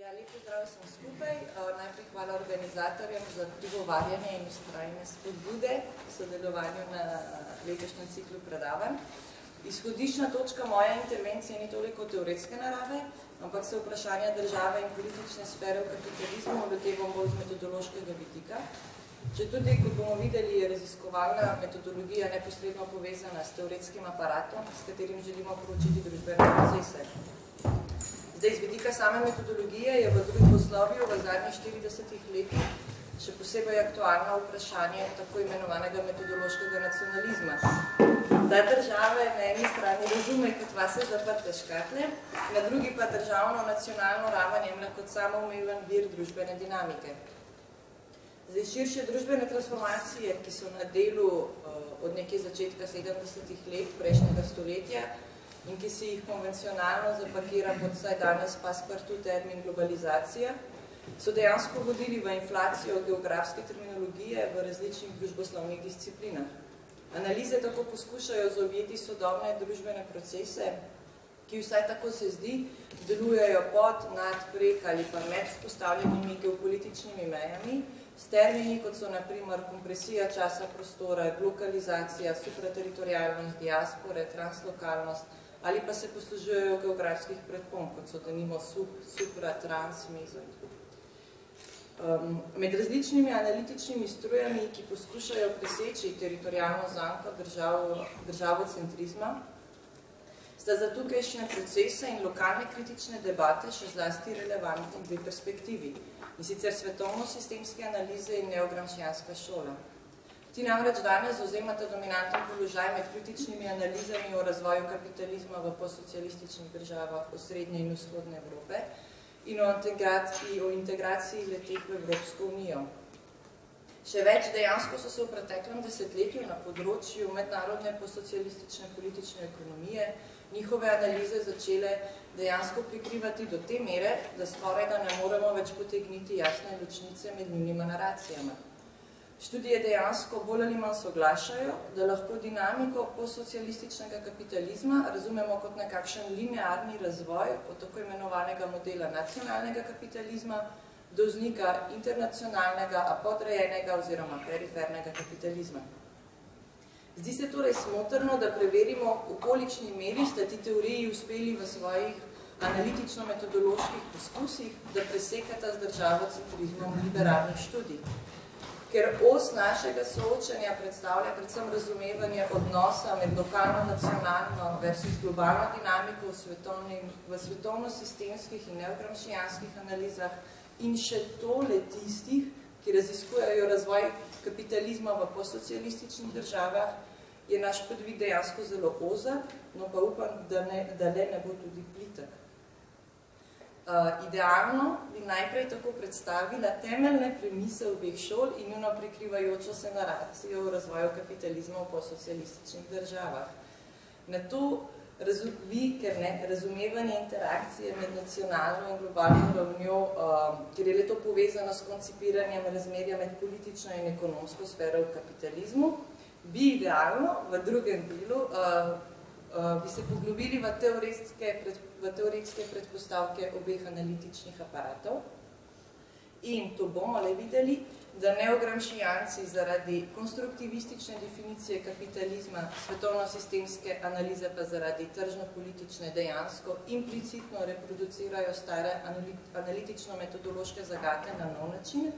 Lep pozdrav vsem skupaj. Najprej hvala organizatorjem za prigovarjanje in ustrajne spodbude v sodelovanju na letošnjem ciklu predavanj. Izhodiščna točka moje intervencije ni toliko teoretske narave, ampak se vprašanja države in politične sfere v kapitalizmu lotevam bolj z metodološkega vidika. Če tudi, kot bomo videli, je raziskovalna metodologija neposredno povezana s teoretskim aparatom, s katerim želimo proučiti družbene procese. Zdaj, z vidika same metodologije je v družboslovju v zadnjih 40 letih še posebej aktualno vprašanje tako imenovanega metodološkega nacionalizma. Ta država je na eni strani razume kot vase zaprte škatle, na drugi pa državno nacionalno raven jemlje kot samoumeven vir družbene dinamike. Zdaj, širše družbene transformacije, ki so na delu od nekje začetka 70 let prejšnjega stoletja in ki si jih konvencionalno zapakira pod vsaj danes paspartu termin globalizacija, so dejansko vodili v inflacijo geografske terminologije v različnih družboslovnih disciplinah. Analize tako poskušajo zaobjeti sodobne družbene procese, ki vsaj tako se zdi, delujejo pod, nad, prek ali pa med vzpostavljenimi geopolitičnimi mejami, s termini, kot so na primer kompresija časa prostora, glokalizacija, suprateritorialnost, diaspore, translokalnost, ali pa se poslužujejo geografskih predpom, kot so denimo supra, trans, mezo in tako. Med različnimi analitičnimi strojami, ki poskušajo preseči teritorialno zanko državocentrizma, sta za tukajšnje procese in lokalne kritične debate še zlasti relevantni dve perspektivi, in sicer svetovno-sistemske analize in neogramscijanska šola. Ti namreč danes zauzemata dominanten položaj med kritičnimi analizami o razvoju kapitalizma v postsocialističnih državah v srednje in vzhodne Evrope in o integraciji leteh v Evropsko unijo. Še več, dejansko so se v preteklem desetletju na področju mednarodne postsocialistične politične ekonomije njihove analize začele dejansko prikrivati do te mere, da skoraj da ne moremo več potegniti jasne ločnice med njunima naracijama. Študije dejansko bolj ali manj soglašajo, da lahko dinamiko postsocialističnega kapitalizma razumemo kot nekakšen linearni razvoj od tako imenovanega modela nacionalnega kapitalizma do vznika internacionalnega, a podrejenega oziroma perifernega kapitalizma. Zdi se torej smotrno, da preverimo, v kolikšni meri sta ti teoriji uspeli v svojih analitično-metodoloških poskusih, da presekata z državocentrizmom liberalnih študij. Ker os našega soočanja predstavlja predvsem razumevanje odnosa med lokalno-nacionalno versus globalno dinamiko v svetovno-sistemskih in neogramscijanskih analizah in še tole tistih, ki raziskujejo razvoj kapitalizma v postsocialističnih državah, je naš podvig dejansko zelo ozak, no pa upam, da le ne bo tudi plitek. Idealno bi najprej tako predstavila temeljne premise obeh šol in njuno prekrivajočo se naracijo v razvoju kapitalizma v postsocialističnih državah. Na to razumevanje interakcije med nacionalno in globalno ravnjo, ker je le to povezano s koncipiranjem razmerja med politično in ekonomsko sfero v kapitalizmu, bi idealno v drugem delu bi se poglobili v teoretske predpostavke obeh analitičnih aparatov. In to bomo le videli, da neogramscijanci zaradi konstruktivistične definicije kapitalizma, svetovno-sistemske analize pa zaradi tržno-politične dejansko implicitno reproducirajo stare analitično-metodološke zagate na nov način,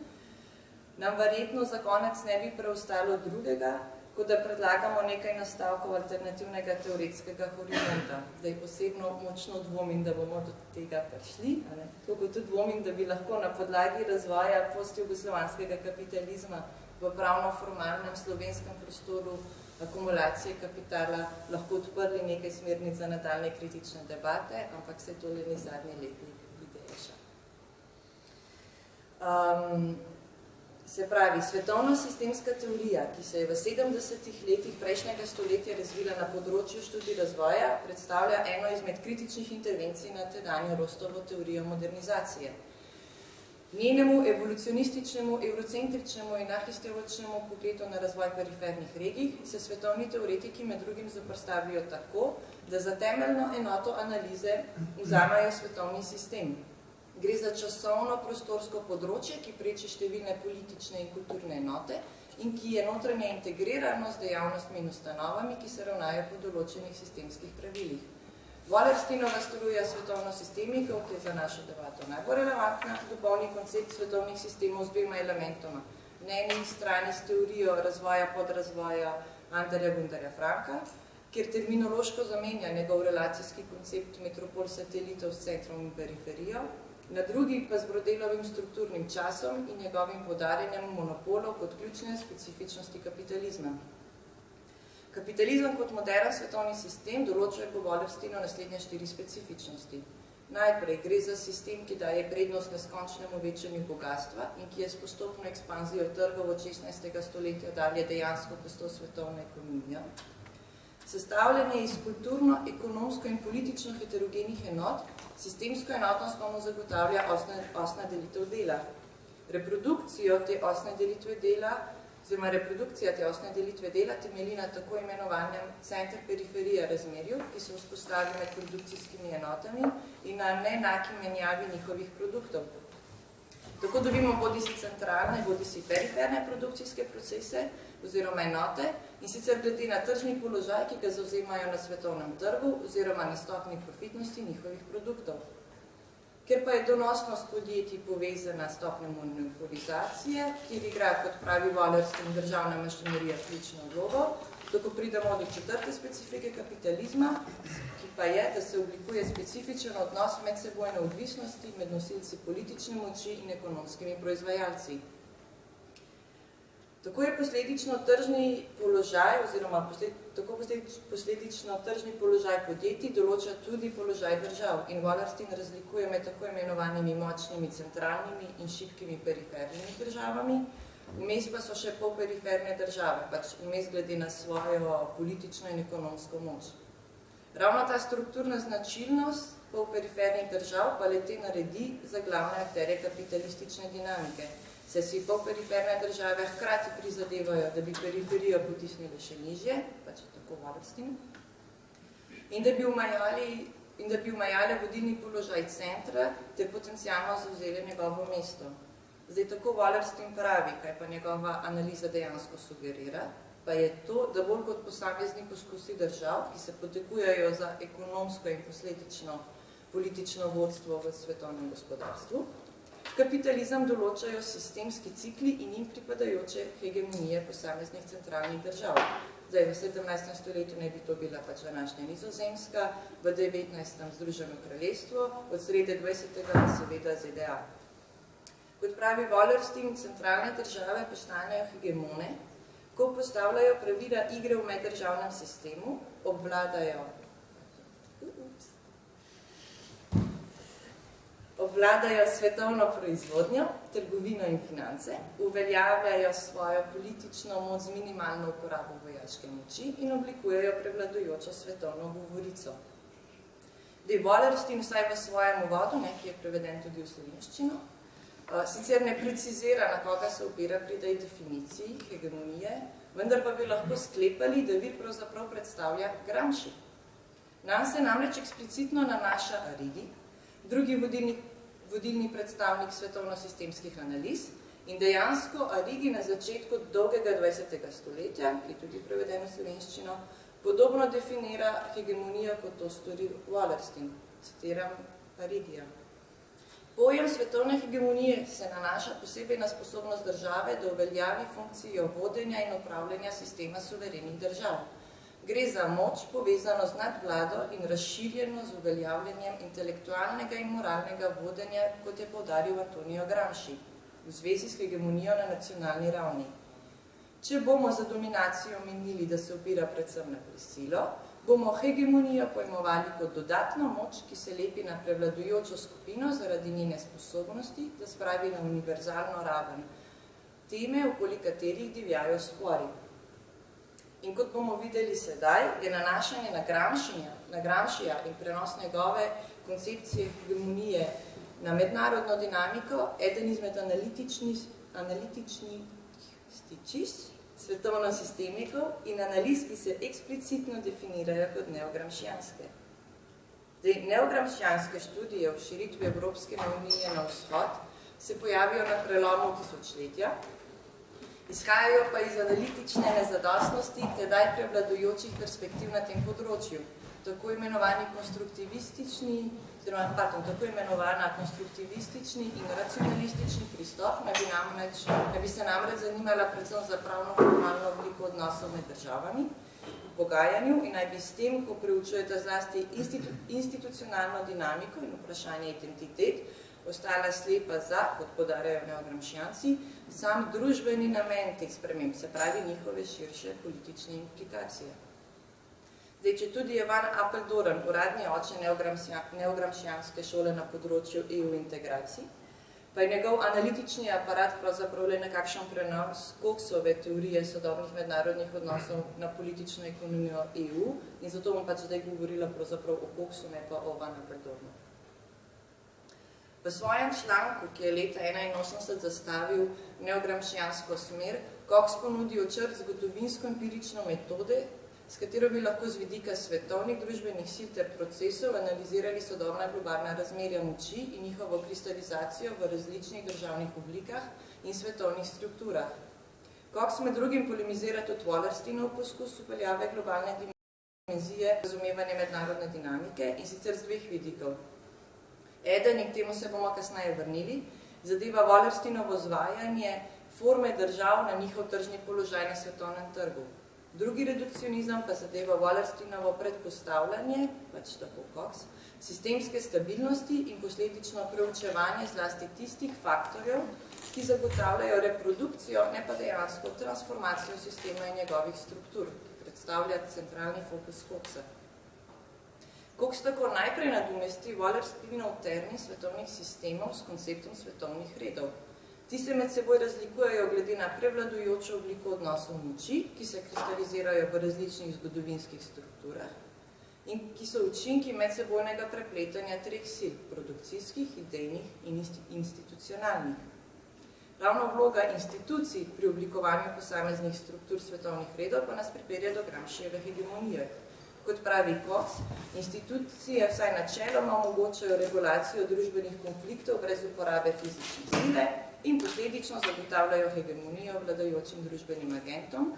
nam verjetno za konec ne bi preostalo drugega, kot da predlagamo nekaj nastavkov alternativnega teoretskega horizonta. Zdaj osebno močno dvomim, da bomo do tega prišli, tako kot tudi dvomim, da bi lahko na podlagi razvoja postjugoslovanskega kapitalizma v pravno-formalnem slovenskem prostoru akumulacije kapitala lahko odprli nekaj smernic za nadaljne kritične debate, ampak se tole ni zadnji letnik ideja. Se pravi, svetovno-sistemska teorija, ki se je v 70 letih prejšnjega stoletja razvila na področju študij razvoja, predstavlja eno izmed kritičnih intervencij na tedanjo Rostovo teorijo modernizacije. Njenemu evolucionističnemu, eurocentričnemu in arhisteoločnemu pogledu na razvoj perifernih regij se svetovni teoretiki med drugim zoperstavijo tako, da za temeljno enoto analize vzamajo svetovni sistem. Gre za časovno-prostorsko področje, ki preči številne politične in kulturne enote in ki je notranje integrirano z dejavnostmi in ustanovami, ki se ravnajo po določenih sistemskih pravilih. Wallersteinova struje svetovno sistemiko, ki je za našo debato najbolj relevantna, dopolni koncept svetovnih sistemov z dvema elementoma. Na eni strani s teorijo razvoja podrazvoja Anderja Gundarja Franka, kjer terminološko zamenja njegov relacijski koncept metropol-satelitov s centrom in periferijo, na drugi pa z Brodelovim strukturnim časom in njegovim poudarjanjem monopolov kot ključne specifičnosti kapitalizma. Kapitalizem kot moderen svetovni sistem določajo po Wallersteinu naslednje 4 specifičnosti. Najprej gre za sistem, ki daje prednost neskončnemu večanju bogatstva in ki je s postopno ekspanzijo trgov od 16. stoletja dalje dejansko postal svetovna ekonomija. Sestavljanje iz kulturno, ekonomsko in politično heterogenih enot, sistemsko enotnost pa mu zagotavlja osna delitev dela. Reprodukcija te osne delitve dela temelji na tako imenovanjem center-periferija razmerju, ki se vzpostavi med produkcijskimi enotami in na neenaki menjavi njihovih produktov. Tako dobimo bodisi centralne, bodisi periferne produkcijske procese oziroma enote in sicer glede na tržni položaj, ki ga zavzemajo na svetovnem trgu oziroma na stopni profitnosti njihovih produktov. Ker pa je donosnost podjetij povezana s stopnjo monopolizacije, kjer igra, kot pravi Wallerstein, državna mašinerija ključno vlogo, tako pridemo do 4. specifike kapitalizma, ki pa je, da se oblikuje specifičen odnos medsebojne odvisnosti med nosilci politične moči in ekonomskimi proizvajalci. Tako je posledično tržni položaj, oziroma posledično tržni položaj podjetij določa tudi položaj držav in Wallerstein razlikuje med tako imenovanimi močnimi centralnimi in šibkimi perifernimi državami, vmes pa so še polperiferne države, pač vmes glede na svojo politično in ekonomsko moč. Ravno ta strukturna značilnost polperifernih držav pa le te naredi za glavne akterje kapitalistične dinamike, saj si polperiferne države hkrati prizadevajo, da bi periferijo potisnili še nižje, pač je tako Wallerstein, in da bi omejale vodilni položaj centra ter potencialno zavzeli njegovo mesto. Zdaj tako Wallerstein pravi, kaj pa njegova analiza dejansko sugerira, pa je to, da bolj kot posamezni poskusi držav, ki se potekujejo za ekonomsko in posledično politično vodstvo v svetovnem gospodarstvu, kapitalizem določajo sistemski cikli in jim pripadajoče hegemonije posameznih centralnih držav. Zdaj, v 17. stoletju naj bi to bila pač današnja Nizozemska, v 19. Združeno kraljestvo, od srede 20. seveda ZDA. Kot pravi Wallerstein, centralne države postanejo hegemone, ko postavljajo pravila igre v meddržavnem sistemu, obvladajo svetovno proizvodnjo, trgovino in finance, uveljavljajo svojo politično moč z minimalno uporabo vojaške moči in oblikujejo prevladujočo svetovno govorico. Wallerstein vsaj v svojem uvodu, ki je preveden tudi v slovenščino, sicer ne precizira, na koga se opira pri tej definiciji hegemonije, vendar pa bi lahko sklepali, da vir pravzaprav predstavlja Gramsci. Nam se namreč eksplicitno nanaša Arrighi, drugi vodilni predstavnik svetovno-sistemskih analiz in dejansko Arrighi na začetku dolgega 20. stoletja, ki je tudi preveden v slovenščino, podobno definira hegemonijo, kot to stori Wallerstein. Citiram Arrighija. Pojem svetovne hegemonije se nanaša posebej na sposobnost države, da uveljavi funkcijo vodenja in upravljanja sistema suverenih držav. Gre za moč povezano z nadvlado in razširjeno z uveljavljanjem intelektualnega in moralnega vodenja, kot je poudaril Antonio Gramsci, v zvezi s hegemonijo na nacionalni ravni. Če bomo za dominacijo menili, da se opira predvsem na prisilo, bomo hegemonijo pojmovali kot dodatno moč, ki se lepi na prevladujočo skupino zaradi njene sposobnosti, da spravi na univerzalno raven teme, okoli katerih divjajo spori. In kot bomo videli sedaj, je nanašanje na Gramscija in prenos njegove koncepcije hegemonije na mednarodno dinamiko eden izmed analitičnih stičišč svetovno sistemikov in analiz, ki se eksplicitno definirajo kot neogramscijanske. Neogramscijanske študije o širitvi Evropske unije na vzhod se pojavijo na prelomu tisočletja, izhajajo pa iz analitične nezadostnosti tedaj prevladujočih perspektiv na tem področju. Tako imenovana konstruktivistični in racionalistični pristop naj bi se namreč zanimala predvsem za pravno-formalno obliko odnosov med državami v pogajanju in naj bi s tem, ko preučujete zlasti institucionalno dinamiko in vprašanje identitet, ostala slepa za, kot podarjajo neogramscijanci, sam družbeni namen teh sprememb, se pravi njihove širše politične implikacije. Zdaj, če tudi je Van Apeldoorn, uradni oče neogramscijanske šole na področju EU integracij, pa je njegov analitični aparat pravzaprav le nekakšen prenos Coxove teorije sodobnih mednarodnih odnosov na politično ekonomijo EU in zato bom pač zdaj govorila pravzaprav o Coxu, ne pa o Van Apeldoornu. V svojem članku, ki je leta 1981 zastavil neogramscijansko smer, Cox ponudi očrt zgodovinsko-empirično metode, s katero bi lahko z vidika svetovnih družbenih sil ter procesov analizirali sodobna globalna razmerja moči in njihovo kristalizacijo v različnih državnih oblikah in svetovnih strukturah. Cox med drugim polemizira tudi Wallersteinov poskus vpeljave globalne dimenzije razumevanja mednarodne dinamike in sicer z dveh vidikov. Eden, in k temu se bomo kasneje vrnili, zadeva Wallersteinovo zvajanje forme držav na njihov tržni položaj na svetovnem trgu. Drugi redukcionizem pa zadeva Wallersteinovo predpostavljanje, pač tako Cox, sistemske stabilnosti in posledično preučevanje zlasti tistih faktorjev, ki zagotavljajo reprodukcijo, ne pa dejansko transformacijo sistema in njegovih struktur, ki predstavlja centralni fokus Coxa. Cox tako najprej nadomesti Wallersteinov termin svetovnih sistemov s konceptom svetovnih redov. Ti se med seboj razlikujejo glede na prevladujočo obliko odnosov moči, ki se kristalizirajo v različnih zgodovinskih strukturah in ki so učinki medsebojnega prepletanja treh sil, produkcijskih, idejnih in institucionalnih. Ravno vloga institucij pri oblikovanju posameznih struktur svetovnih redov pa nas pripelje do Gramscijeve hegemonije. Kot pravi Cox, institucije vsaj načeloma omogočajo regulacijo družbenih konfliktov brez uporabe fizične sile in posledično zagotavljajo hegemonijo vladajočim družbenim agentom,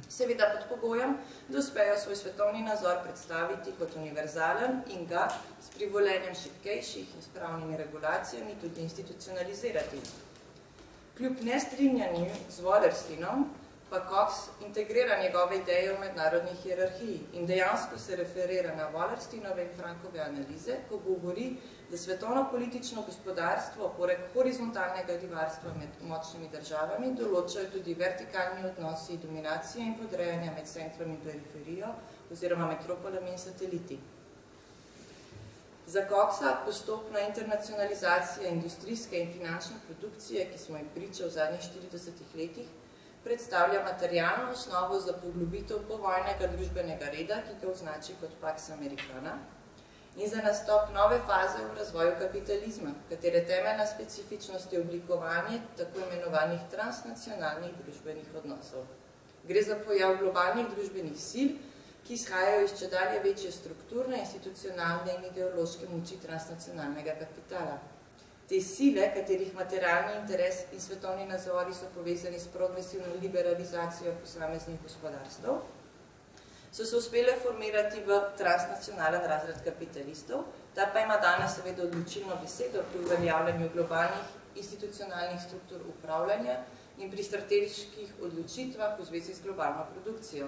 seveda pod pogojem, da uspejo svoj svetovni nazor predstaviti kot univerzalen in ga s privolenjem šibkejših in s pravnimi regulacijami tudi institucionalizirati. Kljub nestrinjanju z Wallersteinom, pa Cox integrira njegove ideje o mednarodni hierarhiji in dejansko se referira na Wallersteinove in Frankove analize, ko govori, da svetovno politično gospodarstvo poleg horizontalnega rivalstva med močnimi državami določajo tudi vertikalni odnosi dominacije in podrejanja med centrom in periferijo oziroma metropolami in sateliti. Za Coxa postopna internacionalizacija industrijske in finančne produkcije, ki smo jim priča v zadnjih 40 letih, predstavlja materialno osnovo za poglobitev povojnega družbenega reda, ki ga označi kot Pax Americana, in za nastop nove faze v razvoju kapitalizma, katere temeljna specifičnost je oblikovanje tako imenovanih transnacionalnih družbenih odnosov. Gre za pojav globalnih družbenih sil, ki izhajajo iz čedalje večje strukturne, institucionalne in ideološke moči transnacionalnega kapitala. Te sile, katerih materialni interes in svetovni nazori so povezani s progresivno liberalizacijo posameznih gospodarstv, so se uspele formirati v transnacionalen razred kapitalistov, ta pa ima danes seveda odločilno besedo pri uveljavljanju globalnih institucionalnih struktur upravljanja in pri strateških odločitvah v zvezi z globalno produkcijo.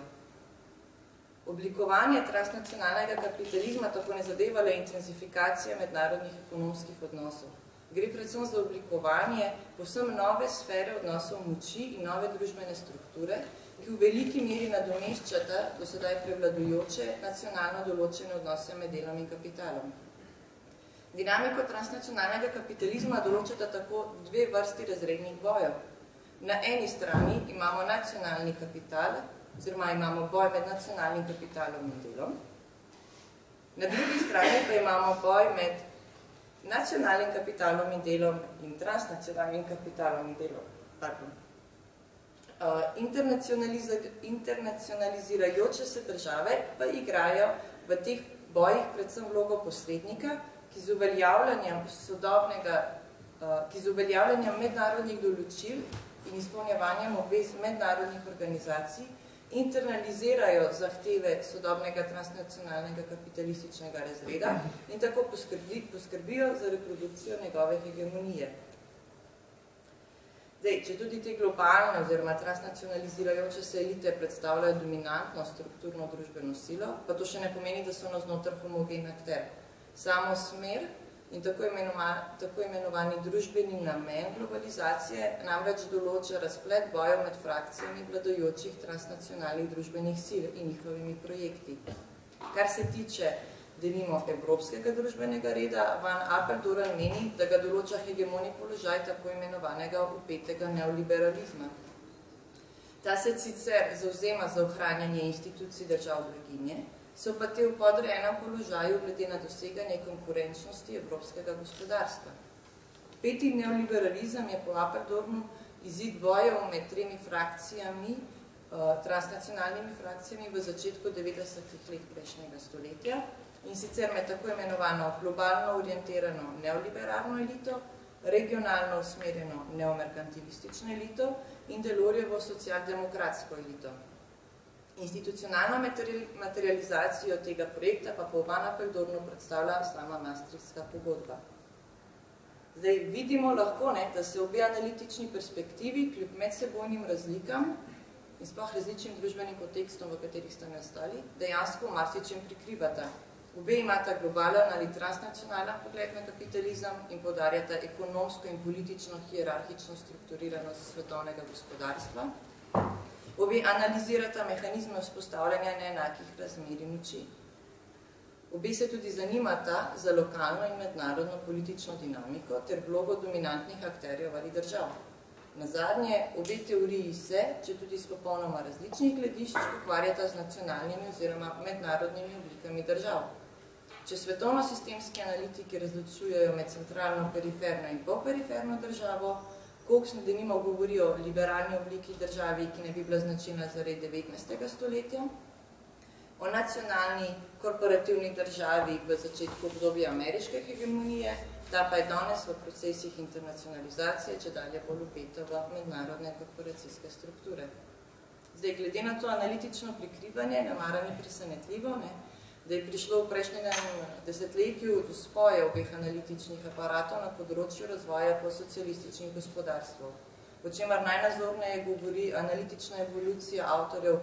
Oblikovanje transnacionalnega kapitalizma tako ne zadeva le intenzifikacije mednarodnih ekonomskih odnosov. Gre predvsem za oblikovanje povsem nove sfere odnosov moči in nove družbene strukture, ki v veliki meri nadomeščata do sedaj prevladujoče nacionalno določene odnose med delom in kapitalom. Dinamiko transnacionalnega kapitalizma določata tako dve vrsti razrednih bojev. Na eni strani imamo nacionalni kapital, oziroma imamo boj med nacionalnim kapitalom in delom. Na drugi strani pa imamo boj med nacionalnim kapitalom in delom in transnacionalnim kapitalom in delom. Internacionalizirajoče se države pa igrajo v teh bojih predvsem vlogo posrednika, ki z uveljavljanjem mednarodnih določil in izpolnjevanjem obvez mednarodnih organizacij internalizirajo zahteve sodobnega transnacionalnega kapitalističnega razreda in tako poskrbijo za reprodukcijo njegove hegemonije. Če tudi te globalne oziroma transnacionalizirajoče se elite predstavljajo dominantno strukturno družbeno silo, pa to še ne pomeni, da so navznoter homogen akter. Samo smer in tako imenovani družbeni namen globalizacije namreč določa razplet bojev med frakcijami vladajočih transnacionalnih družbenih sil in njihovimi projekti. Kar se tiče denimo evropskega družbenega reda, Van Apeldoorn meni, da ga določa hegemoni položaj tako imenovanega upetega neoliberalizma. Ta se sicer zavzema za ohranjanje institucij držav blaginje, so pa te v podrejenem položaju glede na doseganje konkurenčnosti evropskega gospodarstva. Upeti neoliberalizem je po Apeldoornu izid bojev med tremi frakcijami, transnacionalnimi frakcijami v začetku 90. let prejšnjega stoletja, in sicer med tako imenovano globalno orientirano neoliberalno elito, regionalno usmerjeno neomerkantilistično elito in Delorjevo socialdemokratsko elito. Institucionalno materializacijo tega projekta pa po Van Apeldoornu predstavlja sama Maastrichtska pogodba. Zdaj vidimo lahko, da se obe analitični perspektivi kljub medsebojnim razlikam in sploh različnim družbenim kontekstom, v katerih sta nastali, dejansko marsičem prikrivata. Obe imata globalen ali transnacionalen pogled na kapitalizem in poudarjata ekonomsko in politično hierarhično strukturiranost svetovnega gospodarstva. Obe analizirata mehanizme vzpostavljanja neenakih razmer in moči. Obe se tudi zanimata za lokalno in mednarodno politično dinamiko ter vlogo dominantnih akterjev ali držav. Nazadnje, obe teoriji se, če tudi s popolnoma različnih gledišč, ukvarjata z nacionalnimi oziroma mednarodnimi oblikami držav. Če svetovno-sistemski analitiki razločujejo med centralno, periferno in poperiferno državo, Cox denimo govori o liberalni obliki državi, ki ne bi bila značilna zaradi 19. stoletja, o nacionalni korporativni državi v začetku obdobja ameriške hegemonije, ta pa je danes v procesih internacionalizacije, če dalje bolj vpeta v mednarodne korporacijske strukture. Zdaj, glede na to analitično prikrivanje, nemara ni presenetljivo, da je prišlo v prejšnjem desetletju do spoja obeh analitičnih aparatov na področju razvoja postsocialističnih gospodarstv, o čemer najnazorneje govori analitična evolucija avtorjev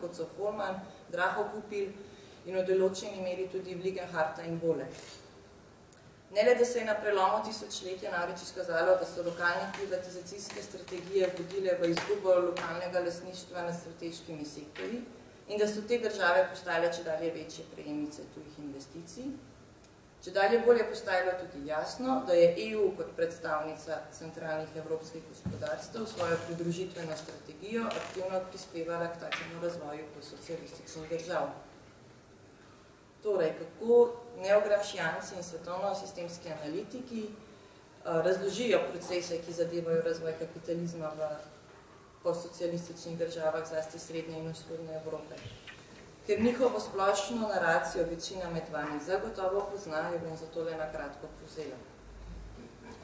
kot so Follman, Drahokupil in v določeni meri tudi Vligenharta in Bolle. Ne le, da se je na prelomu tisočletja namreč izkazalo, da so lokalne privatizacijske strategije vodile v izgubo lokalnega lastništva nad strateškimi sektorji in da so te države postale čedalje večje prejemnice tujih investicij. Čedalje bolje postajalo tudi jasno, da je EU kot predstavnica centralnih evropskih gospodarstev svojo pridružitveno strategijo aktivno prispevala k takemu razvoju postsocialističnih držav. Torej, kako neogramšijanci in svetovno-sistemski analitiki razložijo procese, ki zadevajo razvoj kapitalizma v postsocialističnih državah, zlasti srednje in vzhodne Evrope. Ker njihovo splošno naracijo večina med vami zagotovo pozna, jo bom zato le na kratko povzela.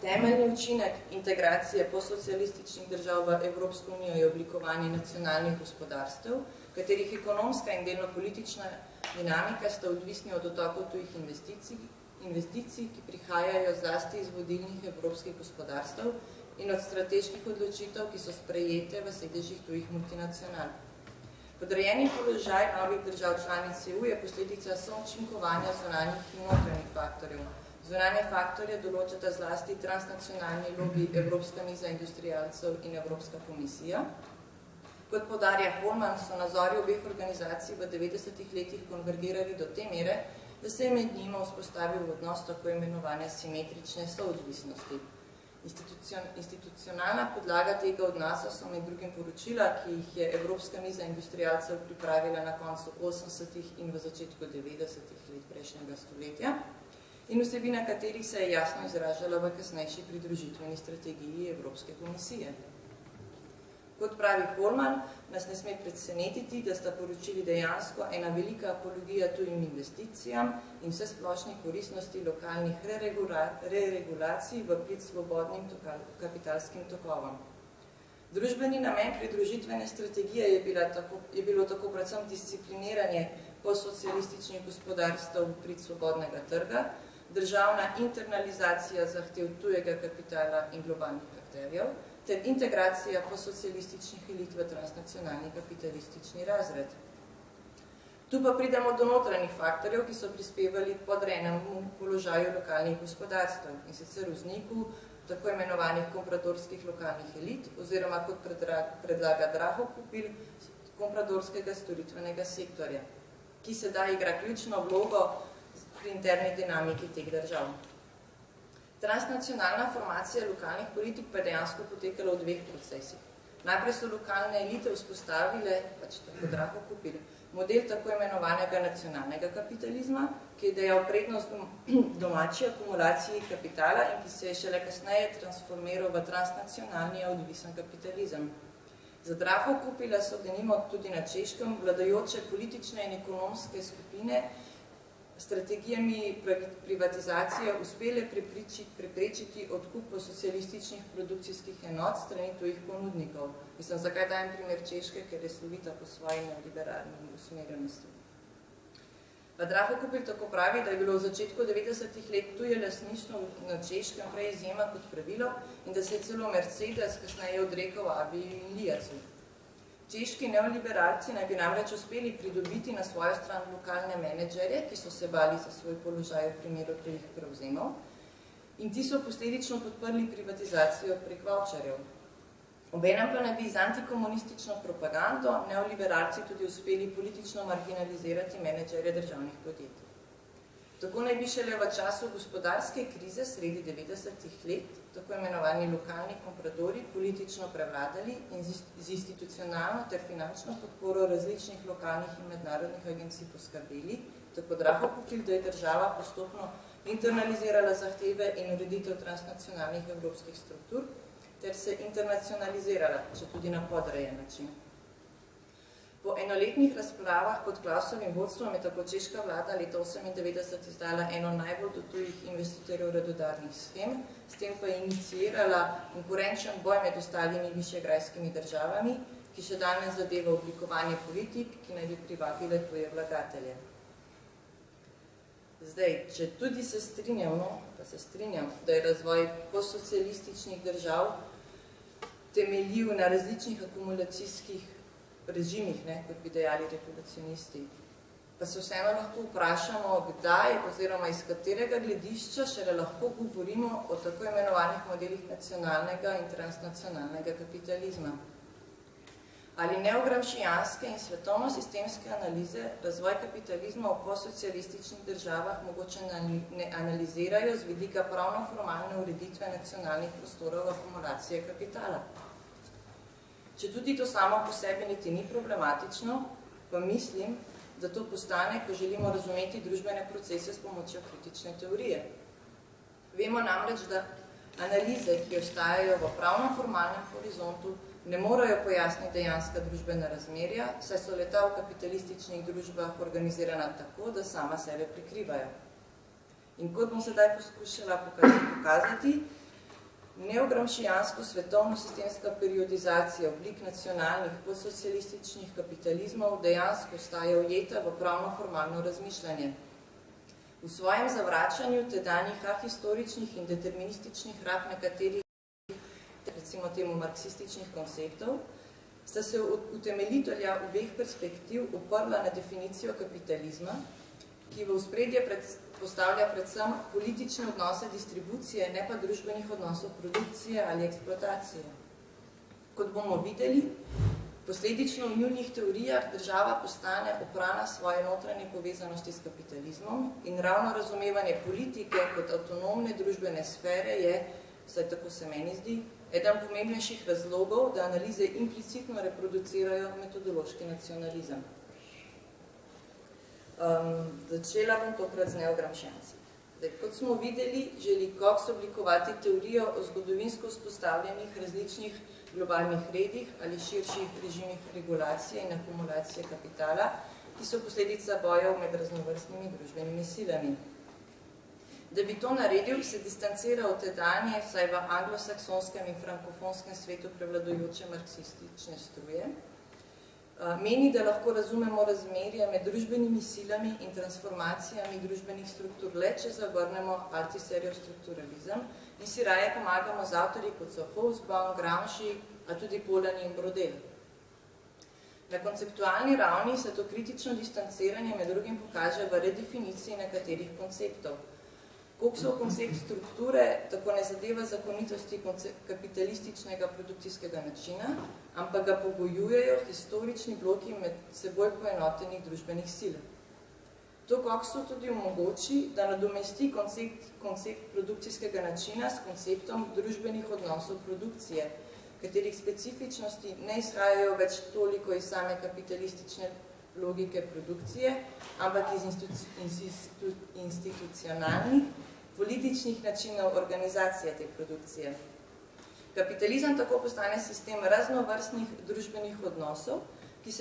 Temeljni učinek integracije postsocialističnih držav v Evropsko unijo je oblikovanje nacionalnih gospodarstev, katerih ekonomska in delno politična dinamika sta odvisni od otokov tujih investicij, ki prihajajo zlasti iz vodilnih evropskih gospodarstev in od strateških odločitev, ki so sprejete v sedežih tujih multinacionalk. Podrejeni položaj novih držav članic EU je posledica součinkovanja zunanjih in notranjih faktorjev. Zunanje faktorje določata zlasti transnacionalni lobi Evropska miza industrialcev in Evropska komisija. Kot poudarja Follman, so nazori obeh organizacij v 90. letih konvergirali do te mere, da se je med njima vzpostavil odnos tako imenovane simetrične soodvisnosti. Institucionalna podlaga tega odnosa so med drugim poročila, ki jih je Evropska miza industrialcev pripravila na koncu 80. in v začetku 90. let prejšnjega stoletja in vsebina katerih se je jasno izražala v kasnejši pridružitveni strategiji Evropske komisije. Kot pravi Holman, nas ne sme presenetiti, da sta poročili dejansko ena velika apologija tujim investicijam in vse splošni koristnosti lokalnih re-regulacij v prid svobodnim kapitalskim tokovom. Družbeni namen pridružitvene strategije je bilo tako predvsem discipliniranje postsocialističnih gospodarstv v prid svobodnega trga, državna internalizacija zahtev tujega kapitala in globalnih akterjev, ter integracija postsocialističnih elit v transnacionalni kapitalistični razred. Tu pa pridemo do notranjih faktorjev, ki so prispevali k podrejenemu položaju lokalnih gospodarstv, in sicer vzniku tako imenovanih kompradorskih lokalnih elit, oziroma kot predlaga Draho Kupil, kompradorskega storitvenega sektorja, ki sedaj igra ključno vlogo pri interni dinamiki teh držav. Transnacionalna formacija lokalnih politik pa je dejansko potekala v dveh procesih. Najprej so lokalne elite vzpostavile, tako Draho Kupil, model tako imenovanega nacionalnega kapitalizma, ki je dejal prednost domači akumulaciji kapitala in ki se je šele kasneje transformiral v transnacionalni odvisen kapitalizem. Za Draho Kupila so denimo tudi na Češkem vladajoče politične in ekonomske skupine strategijami privatizacije uspele preprečiti odkup socialističnih produkcijskih enot strani tujih ponudnikov. Mislim, zakaj dajem primer Češke, ker je slovita po svoji neoliberalni usmerjenosti. Draho Kupil tako pravi, da je bilo v začetku 90-ih let tuje lastništvo na Češkem prej izjema kot pravilo in da se je celo Mercedes kasneje odrekal Abiju in Liacu. Češki neoliberalci naj bi namreč uspeli pridobiti na svojo stran lokalne menedžerje, ki so se bali za svoj položaj v primeru tujih prevzemov, in ti so posledično podprli privatizacijo prek vavčarjev. Obenem pa naj bi z antikomunistično propagando neoliberalci tudi uspeli politično marginalizirati menedžerje državnih podjetij. Tako naj bi šele v času gospodarske krize sredi 90-ih let tako imenovani lokalni kompradori politično prevladali in z institucionalno ter finančno podporo različnih lokalnih in mednarodnih agencij poskrbeli, tako Draho Kupil, da je država postopno internalizirala zahteve in ureditev transnacionalnih evropskih struktur ter se internacionalizirala, če tudi na podrejen način. Po enoletnih razpravah pod Klausovim vodstvom je tako češka vlada leta 1998 izdala eno najbolj do tujih investitorjev radodarnih schem, s tem pa je inicirala konkurenčen boj med ostalimi višegrajskimi državami, ki še danes zadeva oblikovanje politik, ki naj bi privabile tuje vlagatelje. Zdaj, če tudi se strinjam, da je razvoj postsocialističnih držav temeljil na različnih akumulacijskih režimih, kot bi dejali regulacionisti. Pa se vseeno lahko vprašamo, kdaj oziroma iz katerega gledišča šele lahko govorimo o tako imenovanih modelih nacionalnega in transnacionalnega kapitalizma. Ali neogramšijanske in svetovno-sistemske analize razvoj kapitalizma v postsocialističnih državah mogoče ne analizirajo z vidika pravno-formalne ureditve nacionalnih prostorov akumulacije kapitala. Če tudi to samo po sebi niti ni problematično, pa mislim, da to postane, ko želimo razumeti družbene procese s pomočjo kritične teorije. Vemo namreč, da analize, ki ostajajo v pravno-formalnem horizontu, ne morejo pojasniti dejanska družbena razmerja, saj so leta v kapitalističnih družbah organizirana tako, da sama sebe prikrivajo. In kot bom sedaj poskušala pokazati, neogramšijansko svetovno-sistemska periodizacija oblik nacionalnih postsocialističnih kapitalizmov dejansko ostaja ujeta v pravno-formalno razmišljanje. V svojem zavračanju tedanjih ahistoričnih in determinističnih rab nekaterih, recimo temu marksističnih konceptov, sta se utemeljitelja obeh perspektiv oprla na definicijo kapitalizma, ki v ospredje postavlja predvsem politične odnose distribucije, ne pa družbenih odnosov produkcije ali eksploatacije. Kot bomo videli, posledično v njunih teorijah država postane oprana svoje notranje povezanosti s kapitalizmom in ravno razumevanje politike kot avtonomne družbene sfere je, vsaj tako se meni zdi, eden pomembnejših razlogov, da analize implicitno reproducirajo metodološki nacionalizem. Začela bom tokrat z neogramšijanci. Kot smo videli, želi Cox oblikovati teorijo o zgodovinsko vzpostavljenih različnih globalnih redih ali širših režimih regulacije in akumulacije kapitala, ki so posledica bojev med raznovrstnimi družbenimi silami. Da bi to naredil, se distancira od tedanje, vsaj v anglosaksonskem in frankofonskem svetu prevladujoče marksistične struje. Meni, da lahko razumemo razmerje med družbenimi silami in transformacijami družbenih struktur le, če zavrnemo Althusserjev strukturalizem in si raje pomagamo z avtorji kot so Hobsbawm, Gramsci, a tudi Polanyi in Brodel. Na konceptualni ravni se to kritično distanciranje med drugim pokaže v redefiniciji nekaterih konceptov. Coxov koncept strukture tako ne zadeva zakonitosti kapitalističnega produkcijskega načina, ampak ga pogojujejo historični bloki med seboj poenotenih družbenih sil. To Coxu tudi omogoči, da nadomesti koncept produkcijskega načina s konceptom družbenih odnosov produkcije, katerih specifičnosti ne izhajajo več toliko iz same kapitalistične logike produkcije, ampak iz institucionalnih, političnih načinov organizacije te produkcije. Kapitalizem tako postane sistem raznovrstnih družbenih odnosov, ki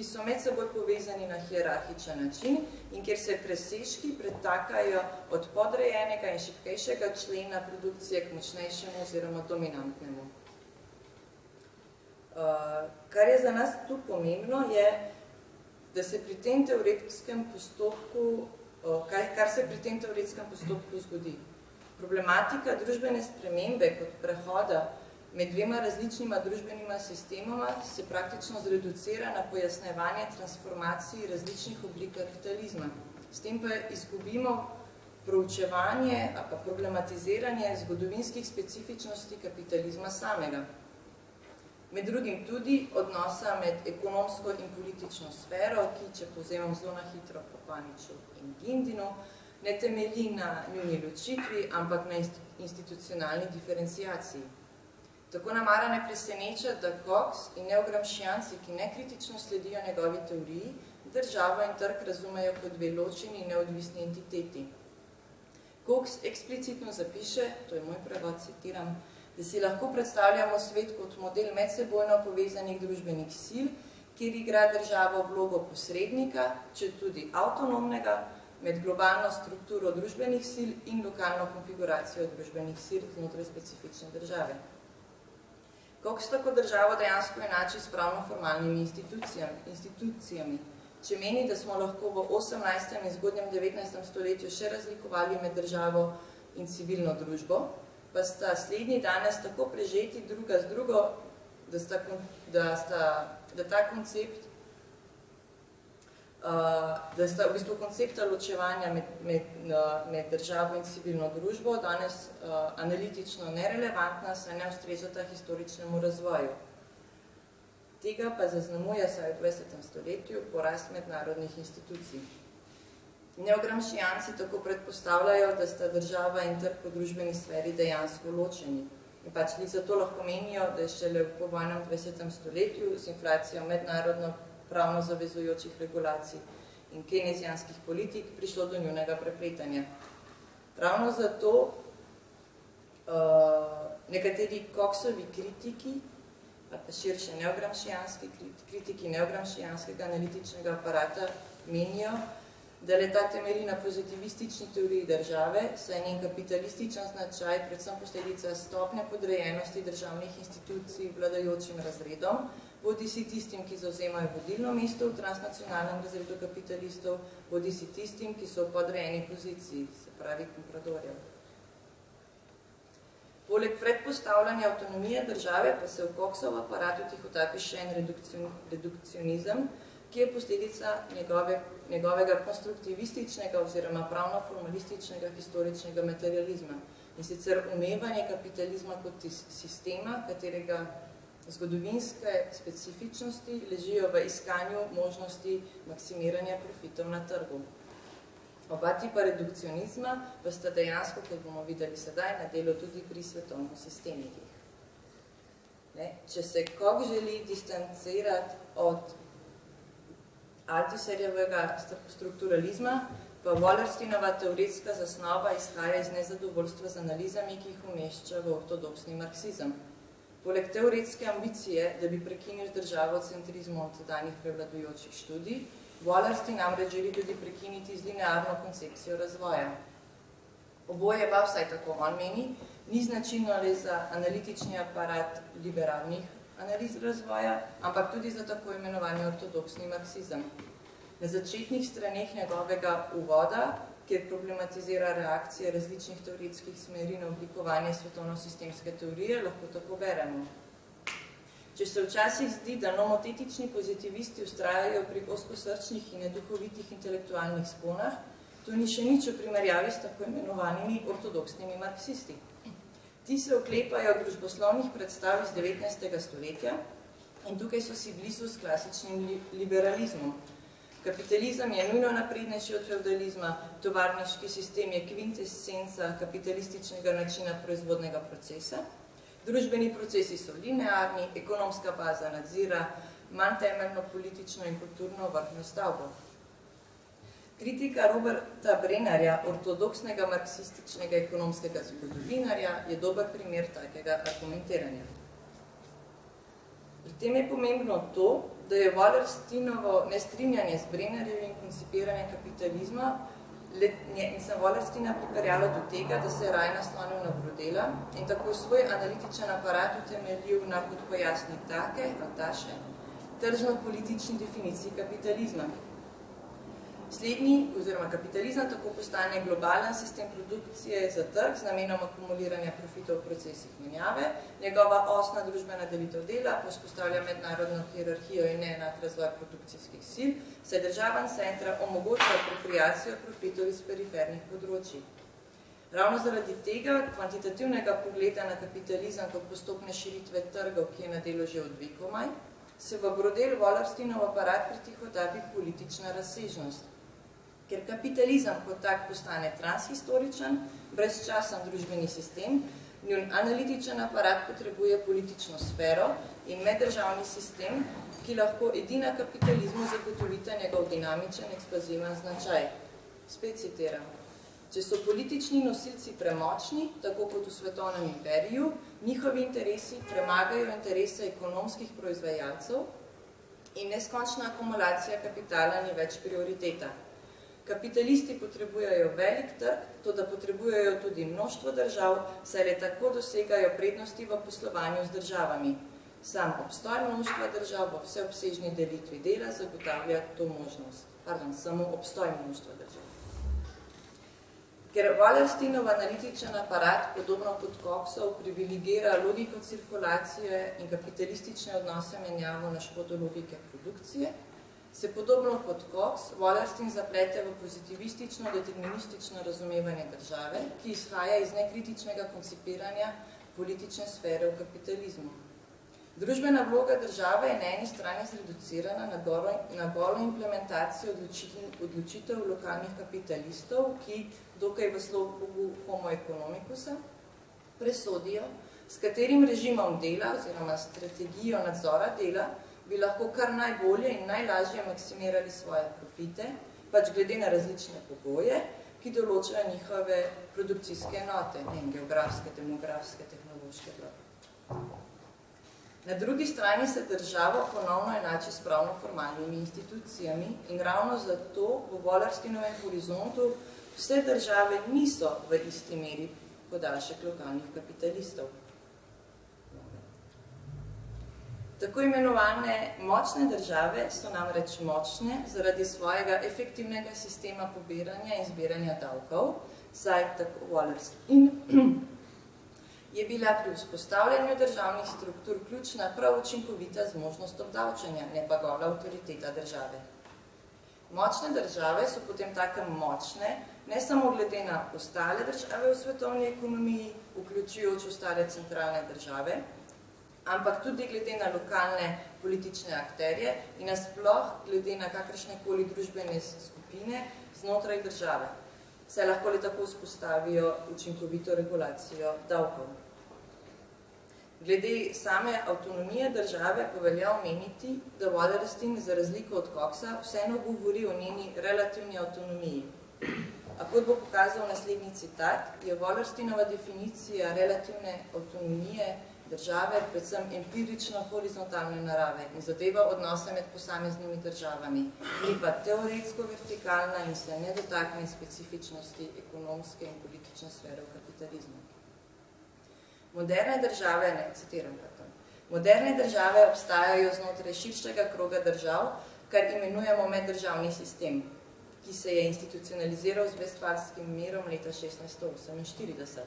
so med seboj povezani na hierarhičen način in kjer se presežki pretakajo od podrejenega in šibkejšega člena produkcije k močnejšemu oziroma dominantnemu. Kar je za nas tu pomembno, je, da se pri tem teoretskem postopku kar se pri tem teoretskem postopku zgodi. Problematika družbene spremembe kot prehoda med dvema različnima družbenima sistemoma se praktično zreducira na pojasnevanje transformacij različnih oblik kapitalizma. S tem pa izgubimo proučevanje ali pa problematiziranje zgodovinskih specifičnosti kapitalizma samega. Med drugim tudi odnosa med ekonomsko in politično sfero, ki, če povzemam zelo na hitro po Paniču in Gindinu, ne temelji na njuni ločitvi, ampak na institucionalni diferencijaciji. Tako namara ne preseneča, da Cox in neogramscijanci, ki nekritično sledijo njegovi teoriji, državo in trg razumejo kot dve ločeni in neodvisni entiteti. Cox eksplicitno zapiše, to je moj prevod, citiram, da si lahko predstavljamo svet kot model medsebojno povezanih družbenih sil, kjer igra država vlogo posrednika, če tudi avtonomnega, med globalno strukturo družbenih sil in lokalno konfiguracijo družbenih sil znotraj specifične države. Cox tako državo dejansko enači s pravno-formalnimi institucijami. Če meni, da smo lahko v 18. in zgodnjem 19. stoletju še razlikovali med državo in civilno družbo, pa sta slednji danes tako prežeti druga z drugo, da ta koncept, da sta v bistvu koncepta ločevanja med državo in civilno družbo danes analitično nerelevantna, saj ne ustrezata historičnemu razvoju. Tega pa zaznamuje saj v 20. stoletju porast mednarodnih institucij. Neogramscijanci tako predpostavljajo, da sta država in trg po družbeni sferi dejansko ločeni. In pač zato lahko menijo, da je šele v povojnem 20. stoletju z inflacijo mednarodno pravno zavezujočih regulacij in keynesijanskih politik prišlo do njunega prepletanja. Ravno zato nekateri Coxovi kritiki, pa širše neogramscijanski kritiki neogramscijanskega analitičnega aparata menijo, da le ta temelji na pozitivistični teoriji države, saj njen kapitalističen značaj predvsem posledica stopnje podrejenosti državnih institucij vladajočim razredom, bodisi tistim, ki zavzemajo vodilno mesto v transnacionalnem razredu kapitalistov, bodisi tistim, ki so v podrejeni poziciji, se pravi kompradorjev. Poleg predpostavljanja avtonomije države pa se v Coxov aparatu tihotapi še en redukcionizem, ki je posledica njegovega konstruktivističnega oziroma pravno-formalističnega historičnega materializma in sicer umevanje kapitalizma kot sistema, katerega zgodovinske specifičnosti ležijo v iskanju možnosti maksimiranja profitov na trgu. Oba tipa redukcionizma pa sta dejansko, kot bomo videli sedaj, na delu tudi pri svetovnih sistemikih. Če se Cox želi distancirati od Althusserjevega strukturalizma, pa Wallersteinova teoretska zasnova izhaja iz nezadovoljstva z analizami, ki jih umešča v ortodoksni marksizem. Poleg teoretske ambicije, da bi prekinil z državocentrizmom tedanjih prevladujočih študij, Wallerstein namreč želi tudi prekiniti z linearno koncepcijo razvoja. Oboje pa, vsaj tako on meni, ni značilno le za analitični aparat liberalnih analiz razvoja, ampak tudi za tako imenovani ortodoksni marksizem. Na začetnih straneh njegovega uvoda, kjer problematizira reakcije različnih teoretskih smeri na oblikovanje svetovno-sistemske teorije, lahko tako beremo. Če se včasih zdi, da nomotetični pozitivisti ustrajajo pri oskosrčnih in neduhovitih intelektualnih sponah, to ni še nič v primerjavi s tako imenovanimi ortodoksnimi marksisti. Ti se oklepajo družboslovnih predstav iz 19. stoletja in tukaj so si blizu s klasičnim liberalizmom. Kapitalizem je nujno naprednejši od feudalizma, tovarniški sistem je kvintessenca kapitalističnega načina proizvodnega procesa, družbeni procesi so linearni, ekonomska baza nadzira manj temeljno politično in kulturno vrhno stavbo. Kritika Roberta Brennerja, ortodoksnega marksističnega ekonomskega zgodovinarja, je dober primer takega argumentiranja. Pri tem je pomembno to, da je Wallersteinovo nestrinjanje z Brennerjevim koncipiranjem kapitalizma Wallersteina pripeljalo do tega, da se je raje naslonil na Brodela in tako svoj analitičen aparat utemeljil na, kot pojasni Taše, tržno-politični definiciji kapitalizma. Slednji, oziroma kapitalizem, tako postane globalen sistem produkcije za trg z namenom akumuliranja profitov v procesih menjave. Njegova osna družbena delitev dela vzpostavlja mednarodno hierarhijo in neenak razvoj produkcijskih sil, saj državan centra omogoča apropriacijo profitov iz perifernih področij. Ravno zaradi tega kvantitativnega pogleda na kapitalizem kot postopne širitve trgov, ki je na delu že od vekomaj, se v Brodel Wallersteinov aparat pritihotabi politična razsežnost. Ker kapitalizem kot tak postane transhistoričen, brezčasen družbeni sistem, njun analitičen aparat potrebuje politično sfero in meddržavni sistem, ki lahko edina kapitalizmu zagotovita njegov dinamičen, ekspanziven značaj. Spet citiram. Če so politični nosilci premočni, tako kot v svetovnem imperiju, njihovi interesi premagajo interese ekonomskih proizvajalcev in neskončna akumulacija kapitala ni več prioriteta. Kapitalisti potrebujejo velik trg, toda potrebujejo tudi mnoštvo držav, saj le tako dosegajo prednosti v poslovanju z državami. Sam obstoj mnoštva držav v vseobsežni delitvi dela zagotavlja to možnost. Samo obstoj mnoštva držav. Ker Wallersteinov analitičen aparat, podobno kot Coxov, privilegira logiko cirkulacije in kapitalistične odnose menjavo na škodo logike produkcije, se podobno kot Cox, Wallerstein zaplete v pozitivistično, deterministično razumevanje države, ki izhaja iz nekritičnega koncipiranja politične sfere v kapitalizmu. Družbena vloga države je na eni strani zreducirana na golo implementacijo odločitev lokalnih kapitalistov, ki dokaj v slogu homo economicusa presodijo, s katerim režimom dela oziroma strategijo nadzora dela bi lahko kar najbolje in najlažje maksimirali svoje profite, pač glede na različne pogoje, ki določajo njihove produkcijske enote, geografske, demografske, tehnološke bloke. Na drugi strani se država ponovno enači s pravno-formalnimi institucijami in ravno zato v Wallersteinovem horizontu vse države niso v isti meri podaljšek lokalnih kapitalistov. Tako imenovane močne države so namreč močne zaradi svojega efektivnega sistema pobiranja in zbiranja davkov, saj tako Wallerstein je bila pri vzpostavljanju državnih struktur ključna prav učinkovita zmožnost obdavčanja, ne pa gola avtoriteta države. Močne države so potem takem močne, ne samo glede na ostale države v svetovni ekonomiji, vključujoč ostale centralne države, ampak tudi glede na lokalne politične akterje in nasploh glede na kakršnekoli družbene skupine znotraj države. Se lahko le tako vzpostavijo učinkovito regulacijo davkov. Glede same avtonomije države pa velja omeniti, da Wallerstein za razliko od Coxa vseeno govori o njeni relativni avtonomiji. A kot bo pokazal naslednji citat, je Wallersteinova definicija relativne avtonomije države, predvsem empirično horizontalne narave in zadeva odnose med posameznimi državami, ni pa teoretsko vertikalna in se ne dotakne specifičnosti ekonomske in politične sfere v kapitalizmu. Moderne države, moderne države obstajajo znotraj širšega kroga držav, kar imenujemo meddržavni sistem, ki se je institucionaliziral z Vestfalskim mirom leta 1648.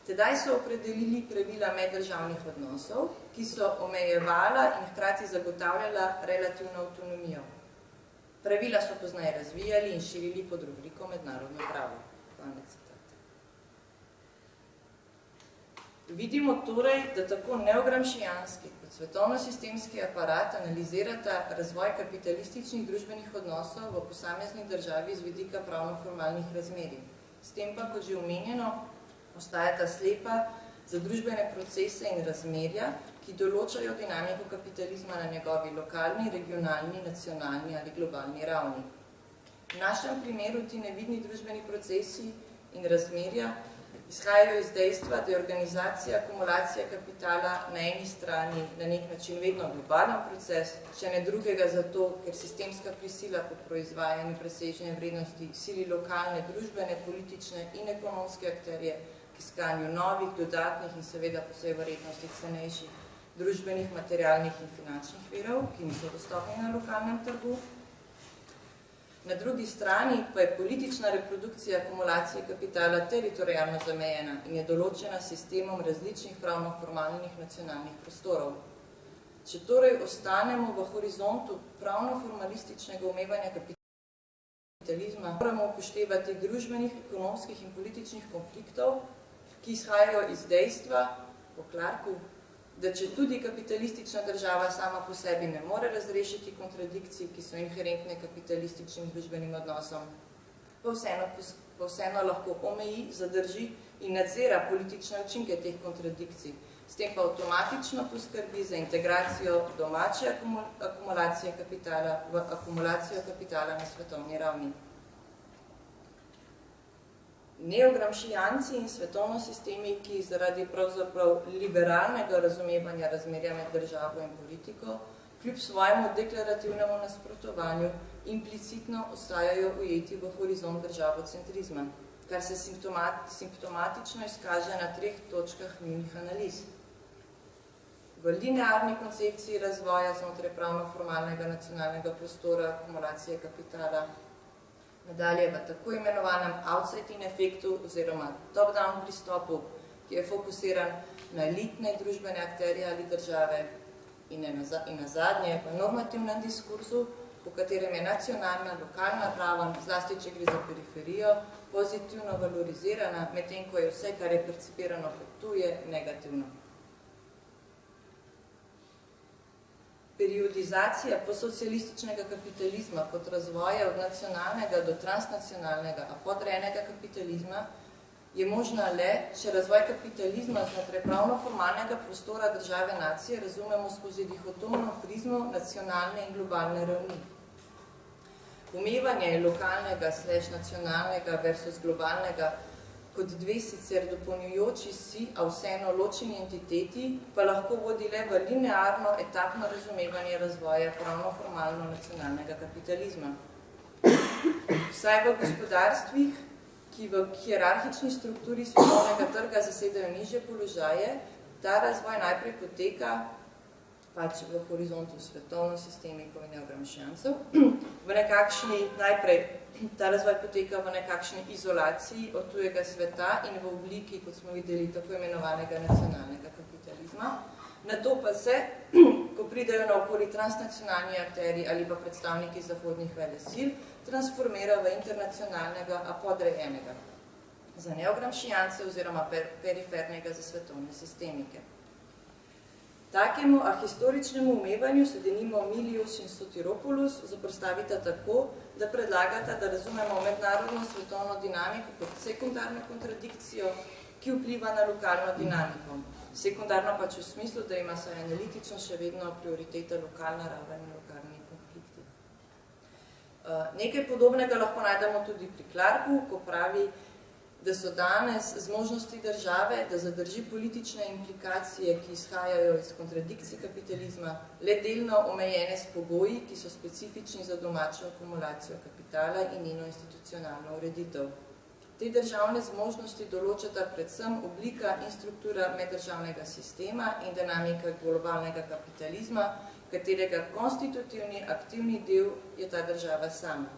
Tedaj so opredelili pravila meddržavnih odnosov, ki so omejevala in hkrati zagotavljala relativno avtonomijo. Pravila so pozneje razvijali in širili pod rubriko mednarodno pravo. Konec citata. Vidimo torej, da tako neogramšijanski kot svetovno-sistemski aparat analizirata razvoj kapitalističnih družbenih odnosov v posamezni državi z vidika pravno-formalnih razmerij. S tem pa, kot že omenjeno, ostajata slepa za družbene procese in razmerja, ki določajo dinamiko kapitalizma na njegovi lokalni, regionalni, nacionalni ali globalni ravni. V našem primeru ti nevidni družbeni procesi in razmerja izhajajo iz dejstva, da je organizacija, akumulacija kapitala na eni strani na nek način vedno globalen proces, če ne drugega zato, ker sistemska prisila po proizvajanju presežne vrednosti sili lokalne, družbene, politične in ekonomske akterje k iskanju novih, dodatnih in seveda po vsej verjetnosti cenejših družbenih, materialnih in finančnih virov, ki niso dostopni na lokalnem trgu. Na drugi strani pa je politična reprodukcija akumulacije kapitala teritorijalno zamejena in je določena s sistemom različnih pravno-formalnih nacionalnih prostorov. Če torej ostanemo v horizontu pravno-formalističnega umevanja kapitalizma, moramo upoštevati družbenih, ekonomskih in političnih konfliktov, ki izhajajo iz dejstva, po Clarku, da če tudi kapitalistična država sama po sebi ne more razrešiti kontradikcij, ki so inherentne kapitalističnim družbenim odnosom, pa vseeno lahko omeji, zadrži in nadzira politične učinke teh kontradikcij, s tem pa avtomatično poskrbi za integracijo domače akumulacije kapitala v akumulacijo kapitala na svetovni ravni. Neogramšijanci in svetovno-sistemi, ki zaradi pravzaprav liberalnega razumevanja razmerja med državo in politiko, kljub svojemu deklarativnemu nasprotovanju, implicitno ostajajo ujeti v horizont državocentrizma, kar se simptomatično izkaže na 3 točkah njunih analiz. V linearni koncepciji razvoja znotraj pravno-formalnega nacionalnega prostora akumulacije kapitala, nadalje v tako imenovanem outside-in efektu oziroma top-down pristopu, ki je fokusiran na elitne družbene akterje ali države in na zadnje v normativnem diskurzu, po katerem je nacionalna, lokalna raven, zlasti če gre za periferijo, pozitivno valorizirana, medtem ko je vse, kar je percipirano kot tuje, negativno. Periodizacija posocialističnega kapitalizma kot razvoja od nacionalnega do transnacionalnega, a podrejenega kapitalizma je možna le, če razvoj kapitalizma znotraj pravno-formalnega prostora države nacije razumemo skozi dihotomno prizmo nacionalne in globalne ravni. Umevanje lokalnega / nacionalnega versus globalnega kot 2 sicer dopolnjujoči si, a vseeno ločeni entiteti, pa lahko vodi le v linearno, etapno razumevanje razvoja pravno-formalno nacionalnega kapitalizma. Vsaj v gospodarstvih, ki v hierarhični strukturi svetovnega trga zasedajo nižje položaje, ta razvoj najprej poteka pač v horizontu svetovno-sistemikov in neogramšijancev, v nekakšni najprej ta razvoj poteka v nekakšni izolaciji od tujega sveta in v obliki, kot smo videli, tako imenovanega nacionalnega kapitalizma. Nato pa se, ko pridejo na okoli transnacionalni akteri ali pa predstavniki zahodnih velesil, transformira v internacionalnega, a podrejenega za neogramšijance oziroma perifernega za svetovne sistemike. Takemu ahistoričnemu umevanju se denimo Milius in Sotiropoulos zoprstavita tako, da predlagata, da razumemo mednarodno svetovno dinamiko kot sekundarno kontradikcijo, ki vpliva na lokalno dinamiko. Sekundarno pač v smislu, da ima se analitično še vedno prioriteta lokalna raven in lokalni konflikti. Nekaj podobnega lahko najdemo tudi pri Clarku, ko pravi, da so danes zmožnosti države, da zadrži politične implikacije, ki izhajajo iz kontradikcij kapitalizma, le delno omejene s pogoji, ki so specifični za domačo akumulacijo kapitala in njeno institucionalno ureditev. Te državne zmožnosti določata predvsem oblika in struktura meddržavnega sistema in dinamika globalnega kapitalizma, katerega konstitutivni aktivni del je ta država sama.